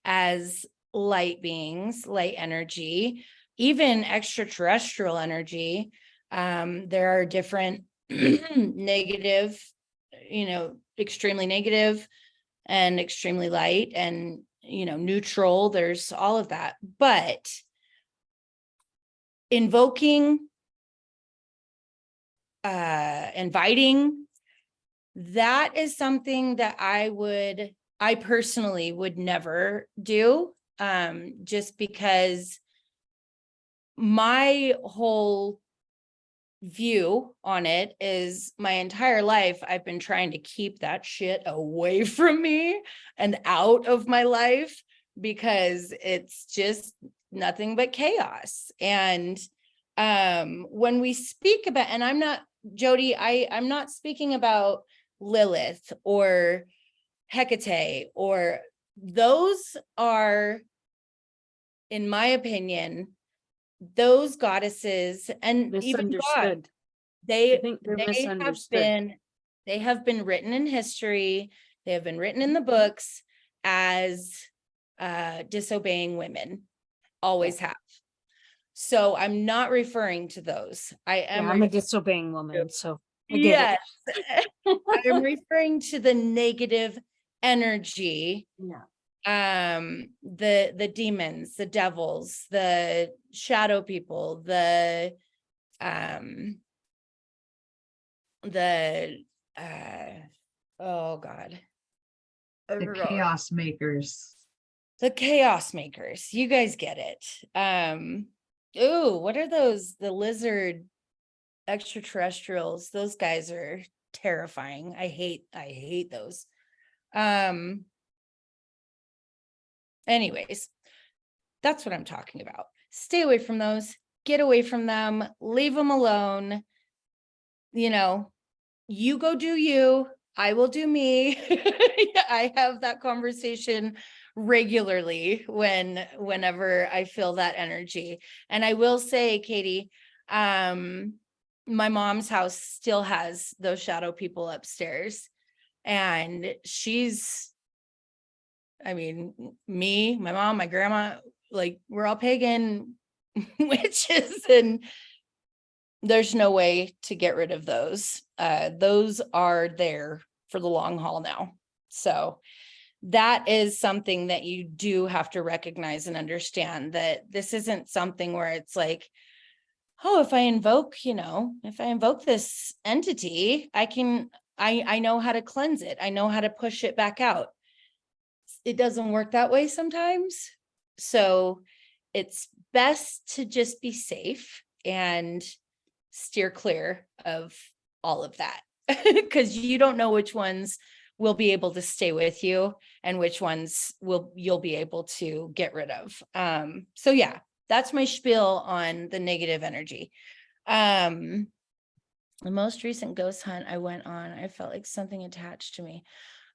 as light beings, light energy, even extraterrestrial energy. There are different negative, extremely negative and extremely light, and neutral. There's all of that. But invoking inviting. That is something that I personally would never do, just because my whole view on it is my entire life I've been trying to keep that shit away from me and out of my life, because it's just nothing but chaos. And when we speak about, and I'm not, Jody, I'm not speaking about Lilith or Hecate, or those are, in my opinion, those goddesses and even God, Misunderstood. I think they're they misunderstood. have been written in history. They have been written in the books as disobeying women, always have. So I'm not referring to those. I am Yeah, I'm a disobeying woman, so I get yes. I am referring to the negative energy, it. Yeah. the demons, the devils, the shadow people, the oh God, I The forgot. chaos makers. The chaos makers. You guys get it. Ooh, what are those? The lizard extraterrestrials. Those guys are terrifying. I hate those. Anyways, that's what I'm talking about. Stay away from those. Get away from them. Leave them alone. You know, you go do you. I will do me. I have that conversation regularly whenever I feel that energy. And I will say, Katie, my mom's house still has those shadow people upstairs. And I mean, me, my mom, my grandma, like, we're all pagan witches, and there's no way to get rid of those. Those are there for the long haul now. So that is something that you do have to recognize and understand, that this isn't something where it's like, oh, if I invoke this entity, I know how to cleanse it. I know how to push it back out. It doesn't work that way sometimes. So it's best to just be safe and steer clear of all of that, because you don't know which ones will be able to stay with you and which ones you'll be able to get rid of. So yeah, that's my spiel on the negative energy. The most recent ghost hunt I went on, I felt like something attached to me.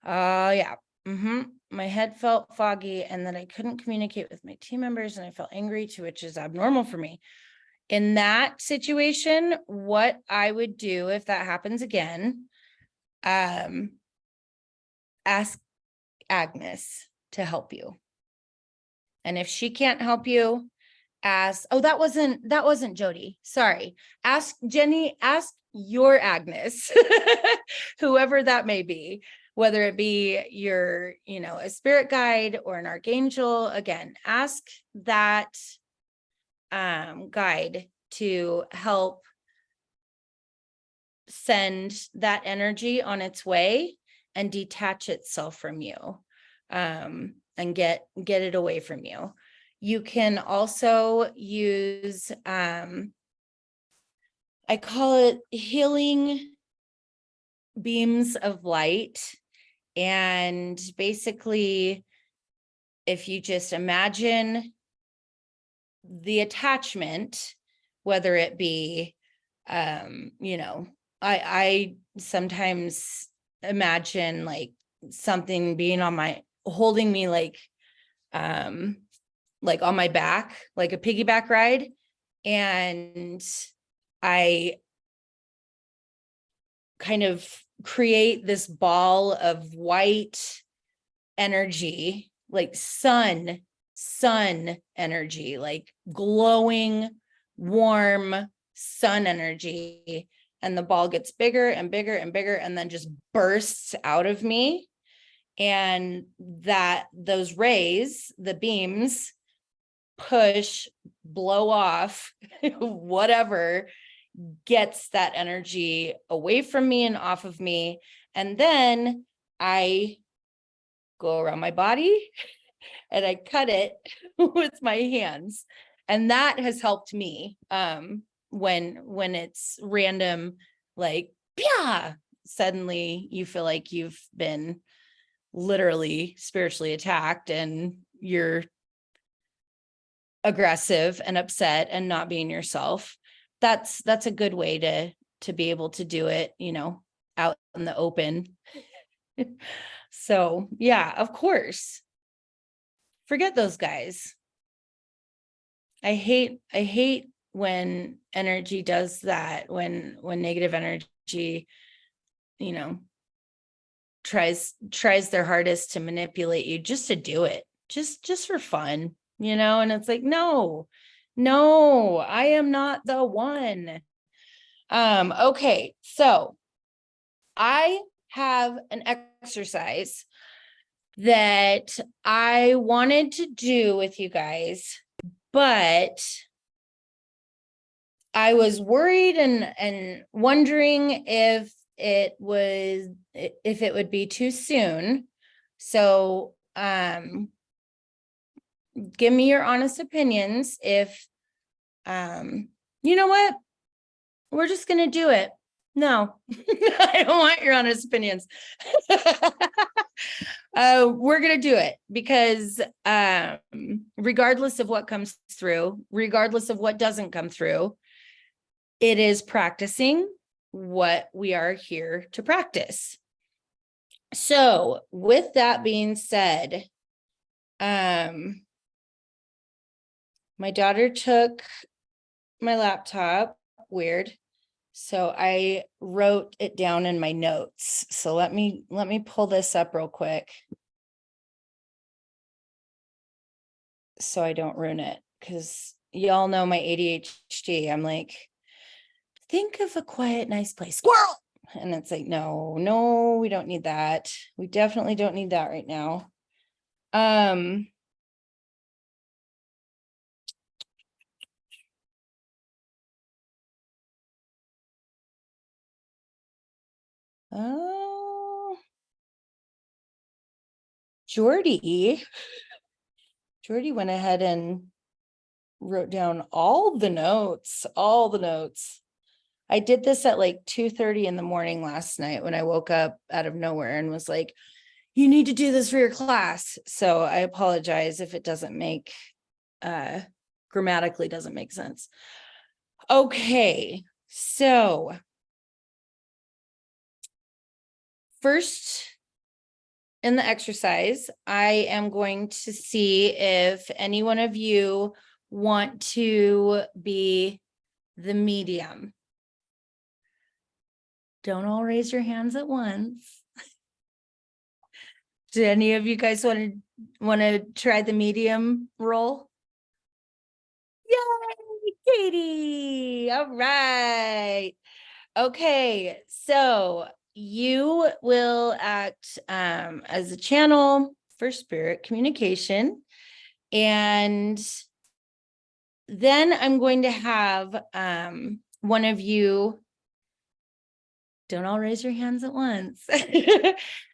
Yeah. My head felt foggy, and that I couldn't communicate with my team members, and I felt angry too, which is abnormal for me. In that situation, what I would do if that happens again, ask Agnes to help you. And if she can't help you, that wasn't Jody. Sorry. Ask Jenny, ask your Agnes, whoever that may be, whether it be your, a spirit guide or an archangel. Again, ask that guide to help send that energy on its way and detach itself from you, and get it away from you. You can also use, I call it healing beams of light. And basically, if you just imagine the attachment, whether it be, I sometimes imagine like something being holding me like on my back, like a piggyback ride. And I kind of create this ball of white energy, like sun energy, like glowing, warm sun energy. And the ball gets bigger and bigger and bigger, and then just bursts out of me. And those rays, the beams, blow off whatever gets that energy away from me and off of me. And then I go around my body and I cut it with my hands. And that has helped me when it's random, like, yeah, suddenly you feel like you've been literally spiritually attacked and you're aggressive and upset and not being yourself. That's a good way to be able to do it, out in the open. So yeah, of course. Forget those guys. I hate when energy does that, when negative energy, tries their hardest to manipulate you just to do it, just for fun, and it's like, no, I am not the one. Okay, so I have an exercise that I wanted to do with you guys, but I was worried and wondering if it would be too soon. So give me your honest opinions if you know what, we're just gonna do it. No, I don't want your honest opinions. We're gonna do it because regardless of what comes through, regardless of what doesn't come through, it is practicing what we are here to practice. So with that being said, my daughter took my laptop, weird. So I wrote it down in my notes. So let me pull this up real quick so I don't ruin it, because y'all know my ADHD. I'm like, think of a quiet, nice place. Squirrel. And it's like, no, we don't need that. We definitely don't need that right now. Oh, Jordy went ahead and wrote down all the notes. I did this at like 2:30 in the morning last night when I woke up out of nowhere and was like, you need to do this for your class. So I apologize if it doesn't make, grammatically doesn't make sense. Okay, so first in the exercise, I am going to see if any one of you want to be the medium. Don't all raise your hands at once. Do any of you guys want to try the medium role? Yay, Katie. All right. Okay, so you will act as a channel for spirit communication. And then I'm going to have one of you, don't all raise your hands at once,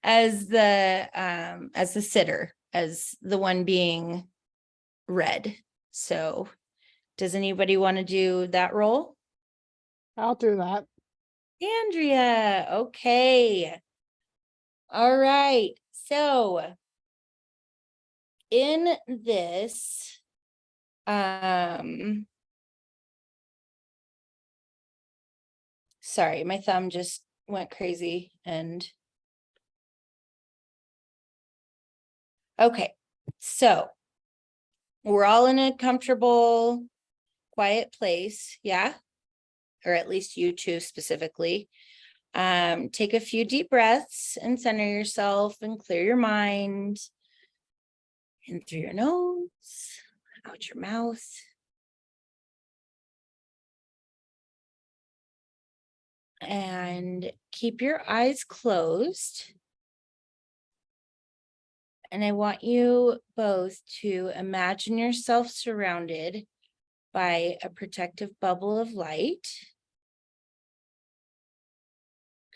as the sitter, as the one being read. So does anybody want to do that role? I'll do that. Andrea, okay. All right. So in this, sorry, my thumb just went crazy and okay. So we're all in a comfortable, quiet place. Yeah. Or at least you two specifically. Take a few deep breaths and center yourself and clear your mind. In through your nose, out your mouth. And keep your eyes closed. And I want you both to imagine yourself surrounded by a protective bubble of light.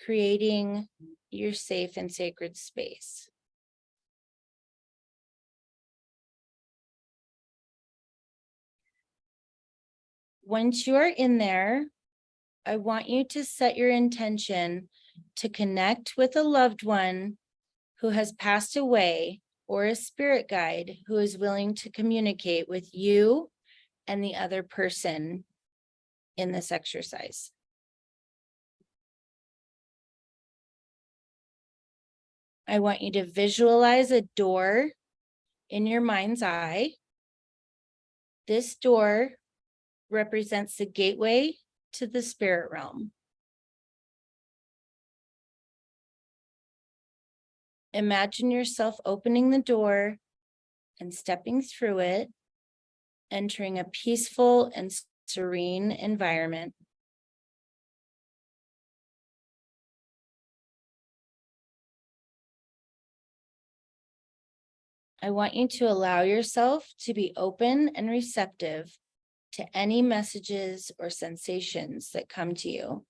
creating your safe and sacred space. Once you are in there, I want you to set your intention to connect with a loved one who has passed away or a spirit guide who is willing to communicate with you and the other person in this exercise. I want you to visualize a door in your mind's eye. This door represents the gateway to the spirit realm. Imagine yourself opening the door and stepping through it, entering a peaceful and serene environment. I want you to allow yourself to be open and receptive to any messages or sensations that come to you.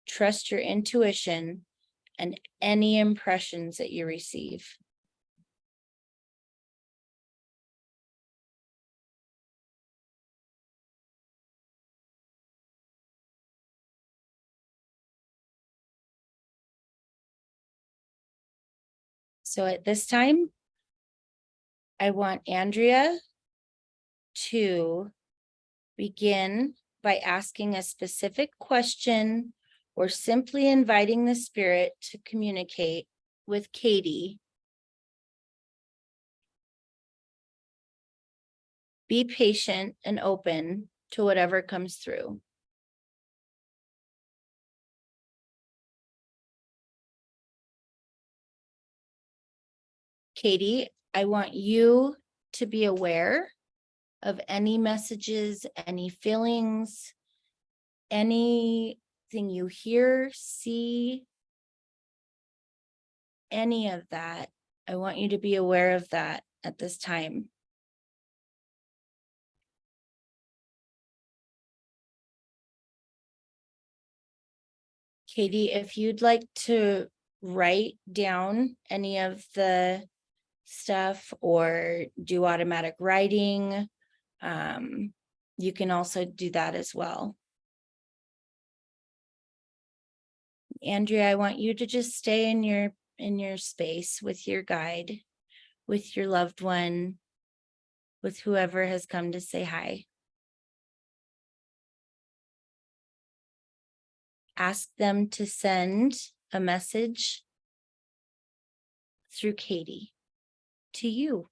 Trust your intuition and any impressions that you receive. So at this time, I want Andrea to begin by asking a specific question or simply inviting the spirit to communicate with Katie. Be patient and open to whatever comes through. Katie, I want you to be aware of any messages, any feelings, anything you hear, see, any of that. I want you to be aware of that at this time. Katie, if you'd like to write down any of the stuff or do automatic writing, you can also do that as well. Andrea, I want you to just stay in your space with your guide, with your loved one, with whoever has come to say hi. Ask them to send a message through Katie to you.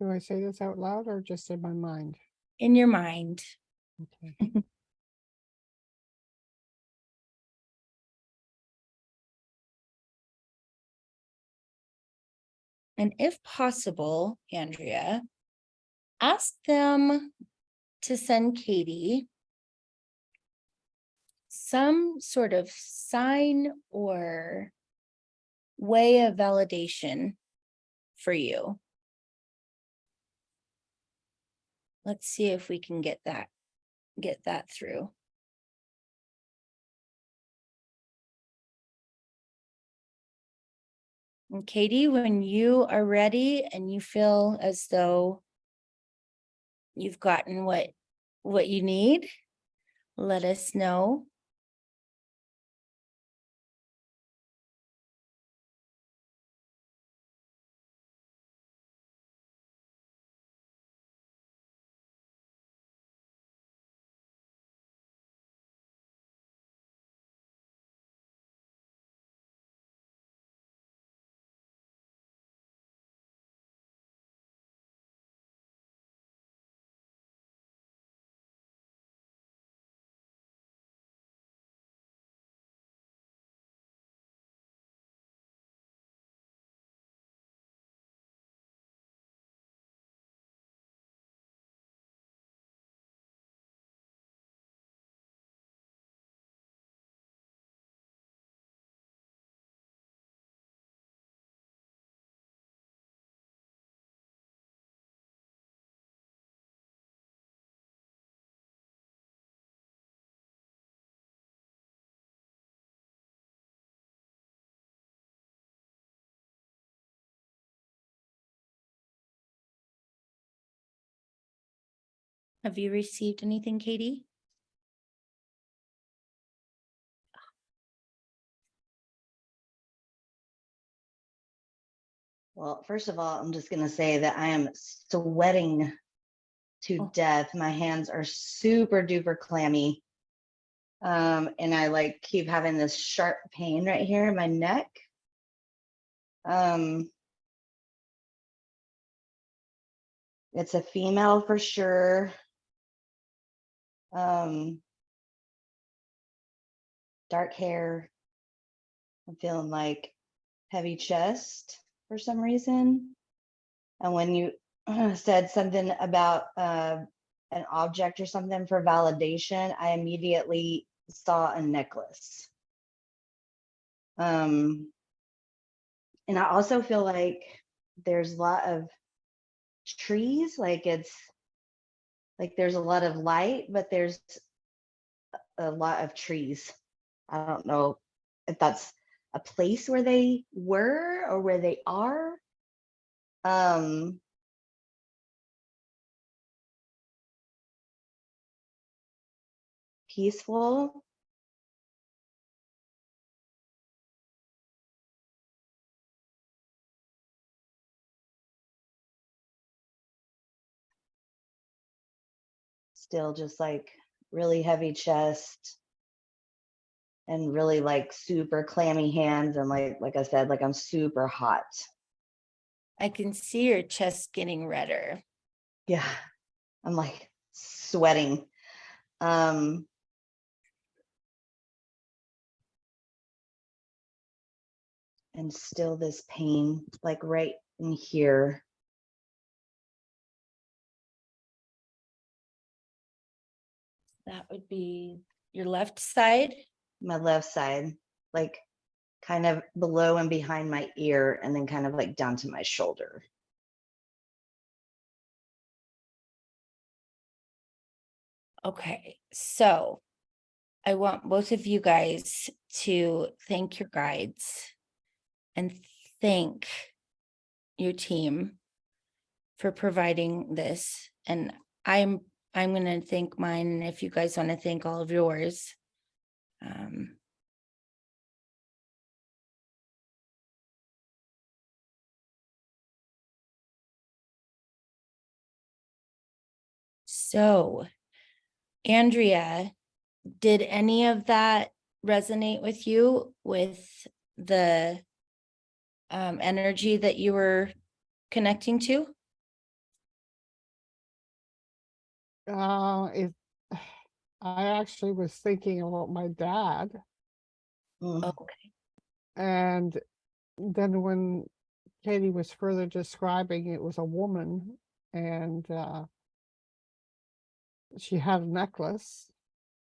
Do I say this out loud or just in my mind? In your mind. Okay. And if possible, Andrea, ask them to send Katie some sort of sign or way of validation for you. Let's see if we can get that through. And Katie, when you are ready and you feel as though you've gotten what you need, let us know. Have you received anything, Katie? Well, first of all, I'm just going to say that I am sweating to Oh. death. My hands are super duper clammy. And I like keep having this sharp pain right here in my neck. It's a female for sure. Dark hair. I'm feeling like heavy chest for some reason. And when you said something about an object or something for validation, I immediately saw a necklace. And I also feel like there's a lot of trees, like it's like there's a lot of light, but there's a lot of trees. I don't know if that's a place where they were or where they are. Peaceful. Still just like really heavy chest and really like super clammy hands, and like I said, like I'm super hot. I can see your chest getting redder. Yeah, I'm like sweating. And still this pain like right in here. That would be your left side. My left side, like kind of below and behind my ear, and then kind of like down to my shoulder. Okay, so I want both of you guys to thank your guides and thank your team for providing this. And I'm going to thank mine, and if you guys want to thank all of yours. So, Andrea, did any of that resonate with you, with the energy that you were connecting to? If I actually was thinking about my dad, Mm. Okay. and then when Katie was further describing, it was a woman, and she had a necklace.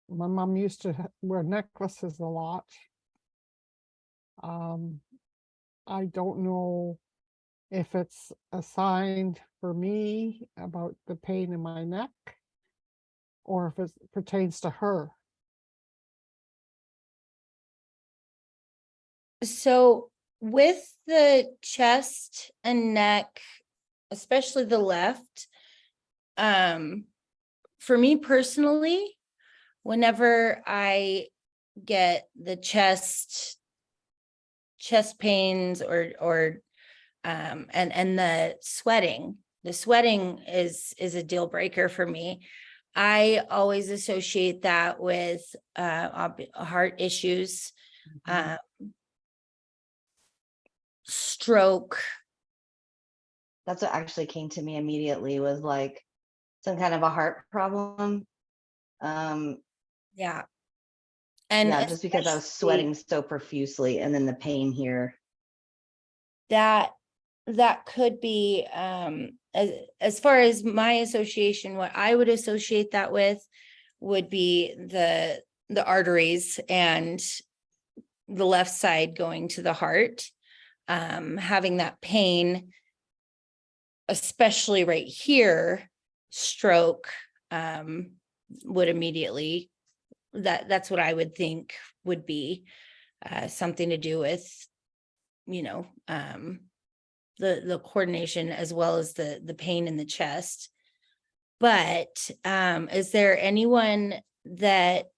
My mom used to wear necklaces a lot. I don't know if it's a sign for me about the pain in my neck, or if it pertains to her. So with the chest and neck, especially the left, for me personally, whenever I get the chest pains or and the sweating is a deal breaker for me. I always associate that with heart issues, stroke. That's what actually came to me immediately, was like some kind of a heart problem. Yeah. And yeah, just because I was especially sweating so profusely, and then the pain here. that could be as far as my association, what I would associate that with would be the arteries and the left side going to the heart, having that pain, especially right here, stroke, would immediately, that's what I would think would be something to do with, the coordination, as well as the pain in the chest. But is there anyone that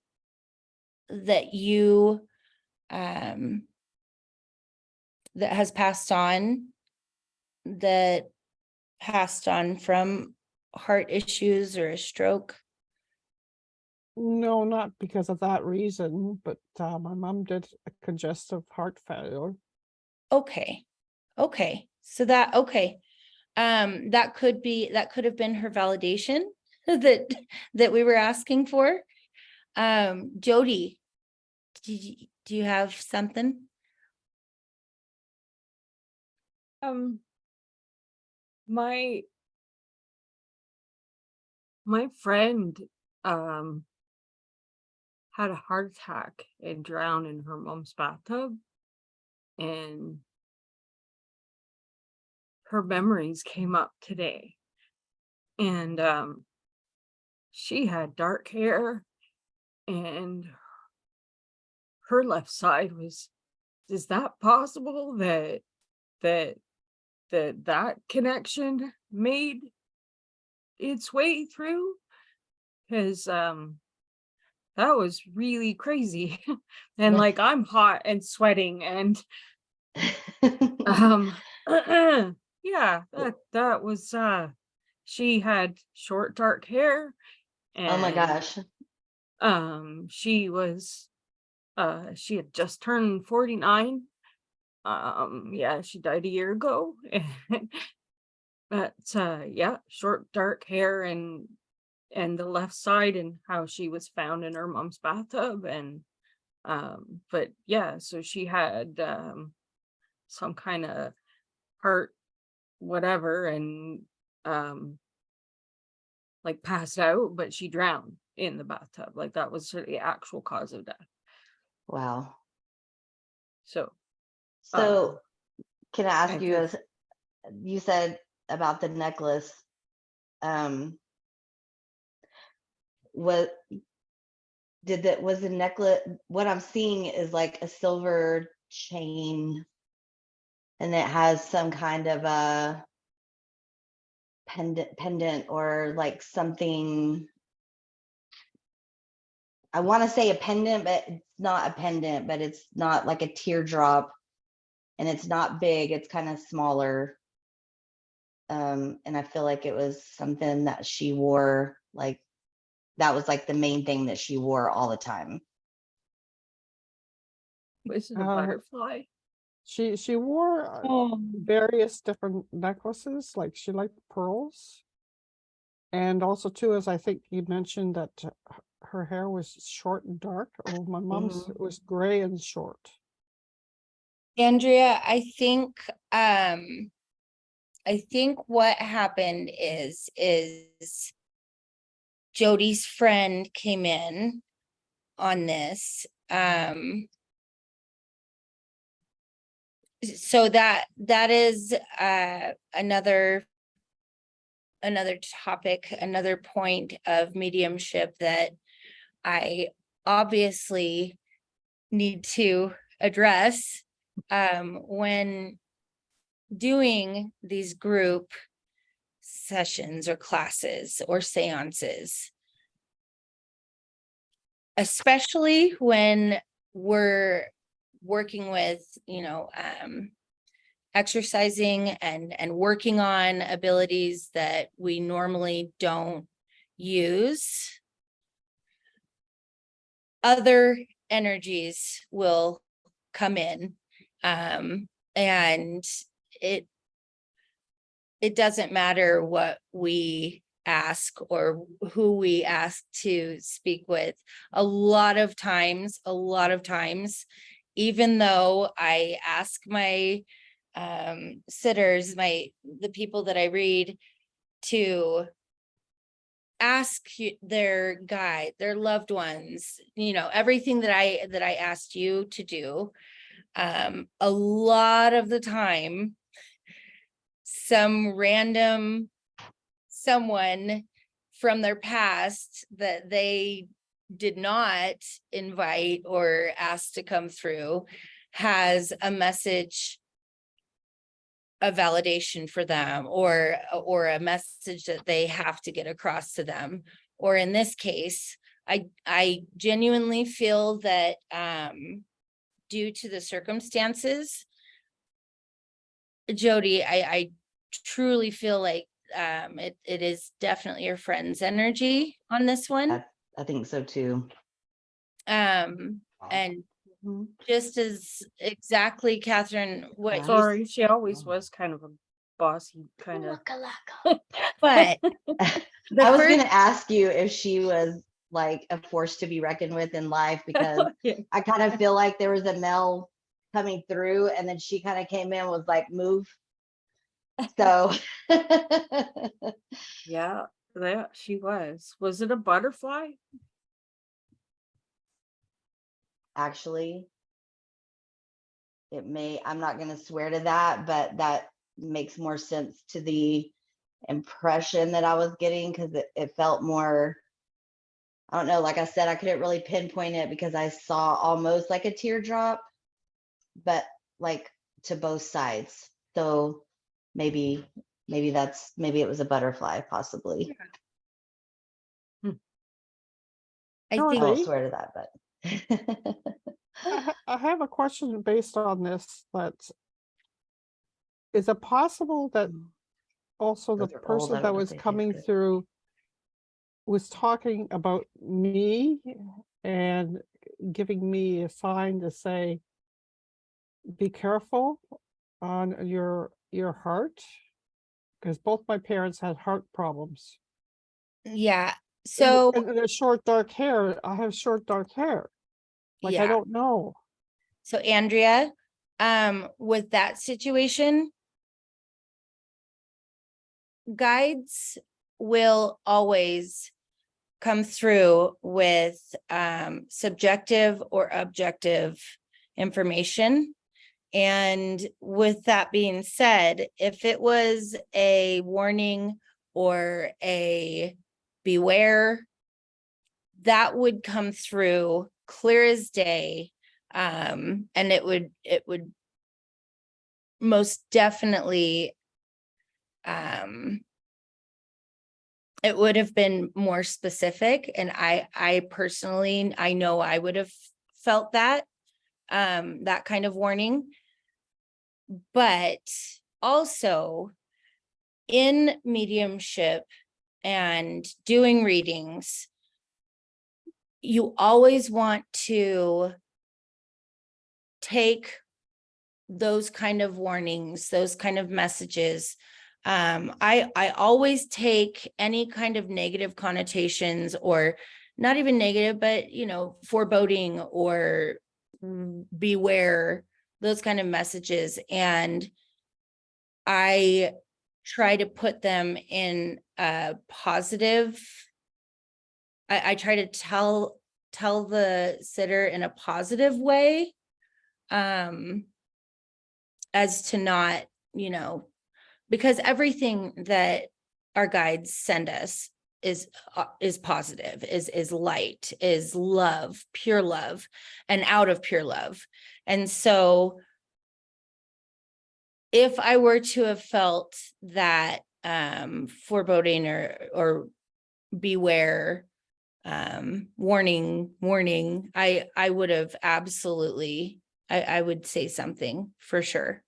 you that has passed on from heart issues or a stroke? No, not because of that reason, but my mom did a congestive heart failure. Okay. So that that could have been her validation that we were asking for. Jody, do you have something? My friend had a heart attack and drowned in her mom's bathtub, and her memories came up today, and she had dark hair, and her left side was, is that possible that connection made its way through? Because that was really crazy. And like, I'm hot and sweating, and yeah, that was she had short dark hair, Oh my and gosh. she was she had just turned 49. Yeah, she died a year ago. But yeah, short dark hair, and the left side, and how she was found in her mom's bathtub. And but yeah, so she had some kind of heart whatever, and like passed out, but she drowned in the bathtub. Like, that was the actual cause of death. Wow. So So can I ask I you, feel as you said about the necklace, what was the necklace, what I'm seeing is like a silver chain, and it has some kind of a pendant or like something. I want to say a pendant, but it's not a pendant, but it's not like a teardrop, and it's not big, it's kind of smaller. And I feel like it was something that she wore, like that was like the main thing that she wore all the time. was it a Uh, butterfly? She wore various different necklaces, like she liked pearls. And also too, as I think you mentioned, that her hair was short and dark. Oh, my mom's Mhm. was gray and short. Andrea, I think what happened is Jody's friend came in on this. So that is another topic, another point of mediumship that I obviously need to address when doing these group sessions or classes or seances, especially when we're working with, exercising and working on abilities that we normally don't use. Other energies will come in, and it doesn't matter what we ask or who we ask to speak with. A lot of times, even though I ask my sitters, the people that I read, to ask their guide, their loved ones, everything that I asked you to do, a lot of the time, some random someone from their past that they did not invite or ask to come through has a message a validation for them, or a message that they have to get across to them. Or in this case, I genuinely feel that due to the circumstances, Jody, I truly feel like it is definitely your friend's energy on this one. I think so too. And Mhm. just as exactly, Catherine, what you, Sorry, she always was kind of a bossy kind of. but the I was first, gonna ask you if she was like a force to be reckoned with in life, because Yeah. I kind of feel like there was a male coming through and then she kind of came in, was like, move. So Yeah, she was. Was it a butterfly? actually, it may, I'm not gonna swear to that, but that makes more sense to the impression that I was getting, because it felt more, I don't know, like I said, I couldn't really pinpoint it because I saw almost like a teardrop, but like to both sides. So maybe maybe it was a butterfly, possibly. I I think, won't Dorothy, swear to that, but I have a question based on this, that is it possible that also the those are old. person I that don't know if was they taste coming good. through was talking about me and giving me a sign to say, be careful on your heart? Because both my parents had heart problems. yeah, so, And the short dark hair, I have short dark hair. Like, I yeah, don't know. so Andrea, with that situation, guides will always come through with subjective or objective information. And with that being said, if it was a warning or a beware, that would come through clear as day. And it would most definitely it would have been more specific. And I personally, I know I would have felt that that kind of warning. But also in mediumship and doing readings, you always want to take those kind of warnings, those kind of messages. I always take any kind of negative connotations, or not even negative, but foreboding or beware, those kind of messages, and I try to put them in a positive. I try to tell the sitter in a positive way, as to not, because everything that our guides send us is positive, is light, is love, pure love, and out of pure love. And so if I were to have felt that foreboding or beware, warning, I would have absolutely, I would say something for sure.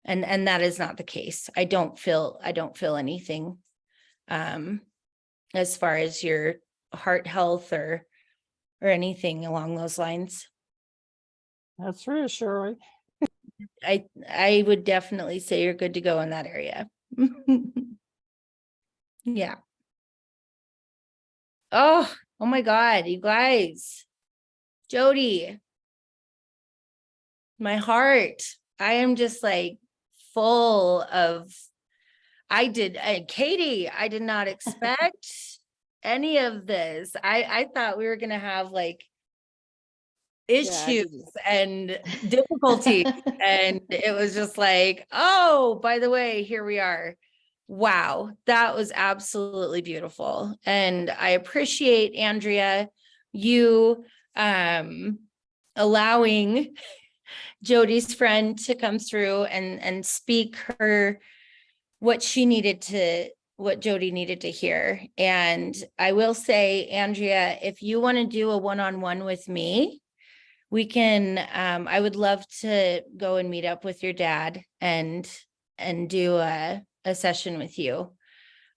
And that is not the case. I don't feel anything as far as your heart health or anything along those lines. That's reassuring. I would definitely say you're good to go in that area. Yeah. Oh my God, you guys. Jody, my heart. I am just like full of, Katie, I did not expect any of this. I thought we were gonna have like issues and difficulties, and it was just like, oh, by the way, here we are. Wow, that was absolutely beautiful. And I appreciate, Andrea, you allowing Jody's friend to come through and speak what Jody needed to hear. And I will say, Andrea, if you want to do a one-on-one with me, we can, I would love to go and meet up with your dad and do a session with you.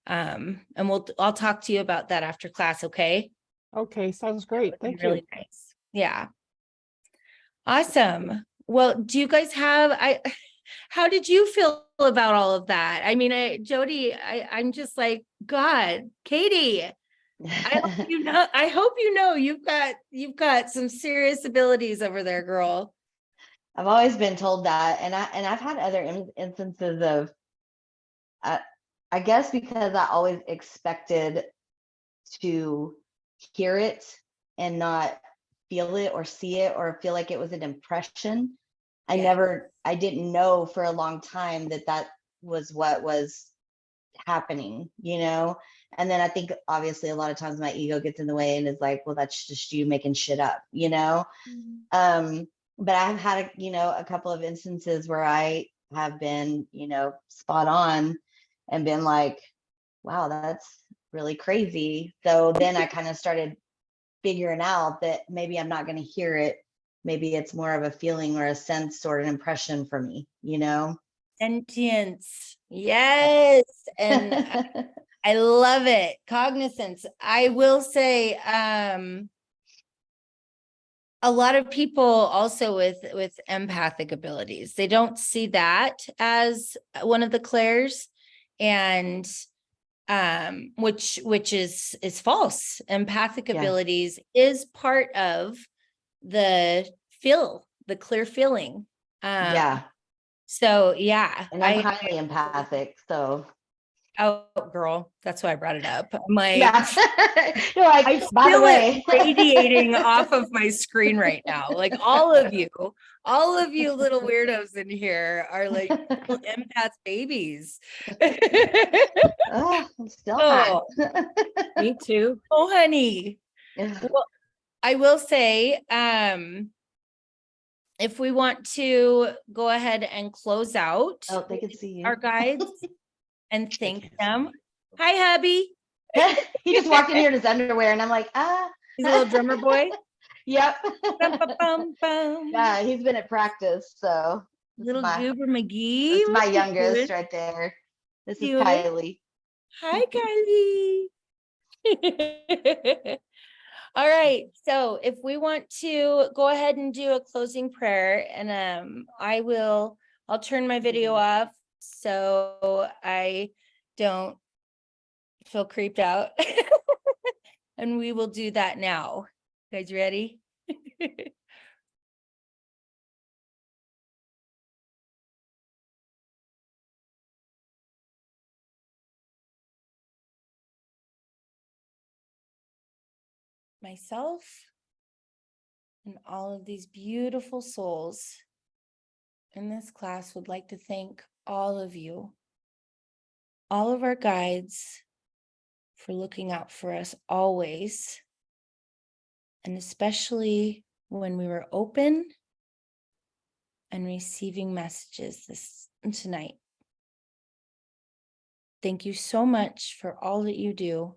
And I'll talk to you about that after class. Okay. Okay, sounds great. Thank you. Really nice. Yeah. Awesome. Well, do you guys have, how did you feel about all of that? I mean, Jody, I'm just like, God, Katie, I hope you know you've got some serious abilities over there, girl. I've always been told that, and I've had other instances of, I guess because I always expected to hear it and not feel it or see it or feel like it was an impression. Yeah. I didn't know for a long time that was what was happening, you know? And then I think obviously a lot of times my ego gets in the way and is like, well, that's just you making shit up, you know? But I've had, a couple of instances where I have been, spot on and been like, wow, that's really crazy. So then I kind of started figuring out that maybe I'm not going to hear it. Maybe it's more of a feeling or a sense or an impression for me, you know? Sentience. Yes. And I love it. Cognizance. I will say, a lot of people also with empathic abilities, they don't see that as one of the clairs, and which is false. Empathic Yeah. abilities is part of the clear feeling. Yeah. So yeah, And I'm highly empathic. So oh girl, that's why I brought it up. I'm like, yeah. You're like, I by the feel way, it radiating off of my screen right now. Like all of you little weirdos in here are like little empath babies. oh, I'm still Oh, hot. Me too. oh, honey. Yeah. Well, I will say, if we want to go ahead and close out Oh, they can see you. our guides and thank them. Hi, hubby. He just walked in here in his underwear, and I'm like, He's a little drummer boy. Yep. Bum, bum, bum, bum. Yeah, he's been at practice, so Little Goober McGee. that's my What you youngest doing? right there. This is Doing? Kylie. Hi, Kylie. All right. So if we want to go ahead and do a closing prayer, and I'll turn my video off so I don't feel creeped out. And we will do that now. You guys ready? Myself and all of these beautiful souls in this class would like to thank all of you, all of our guides, for looking out for us always, and especially when we were open and receiving messages tonight. Thank you so much for all that you do.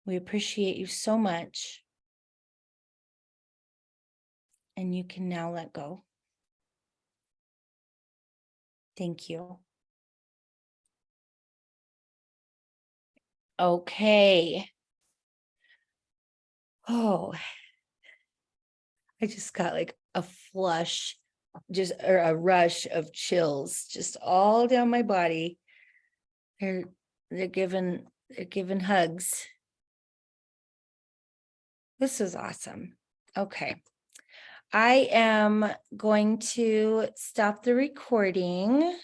We appreciate you so much. And you can now let go. Thank you. Okay. Oh, I just got like a flush, or a rush of chills just all down my body. They're giving hugs. This is awesome. Okay. I am going to stop the recording.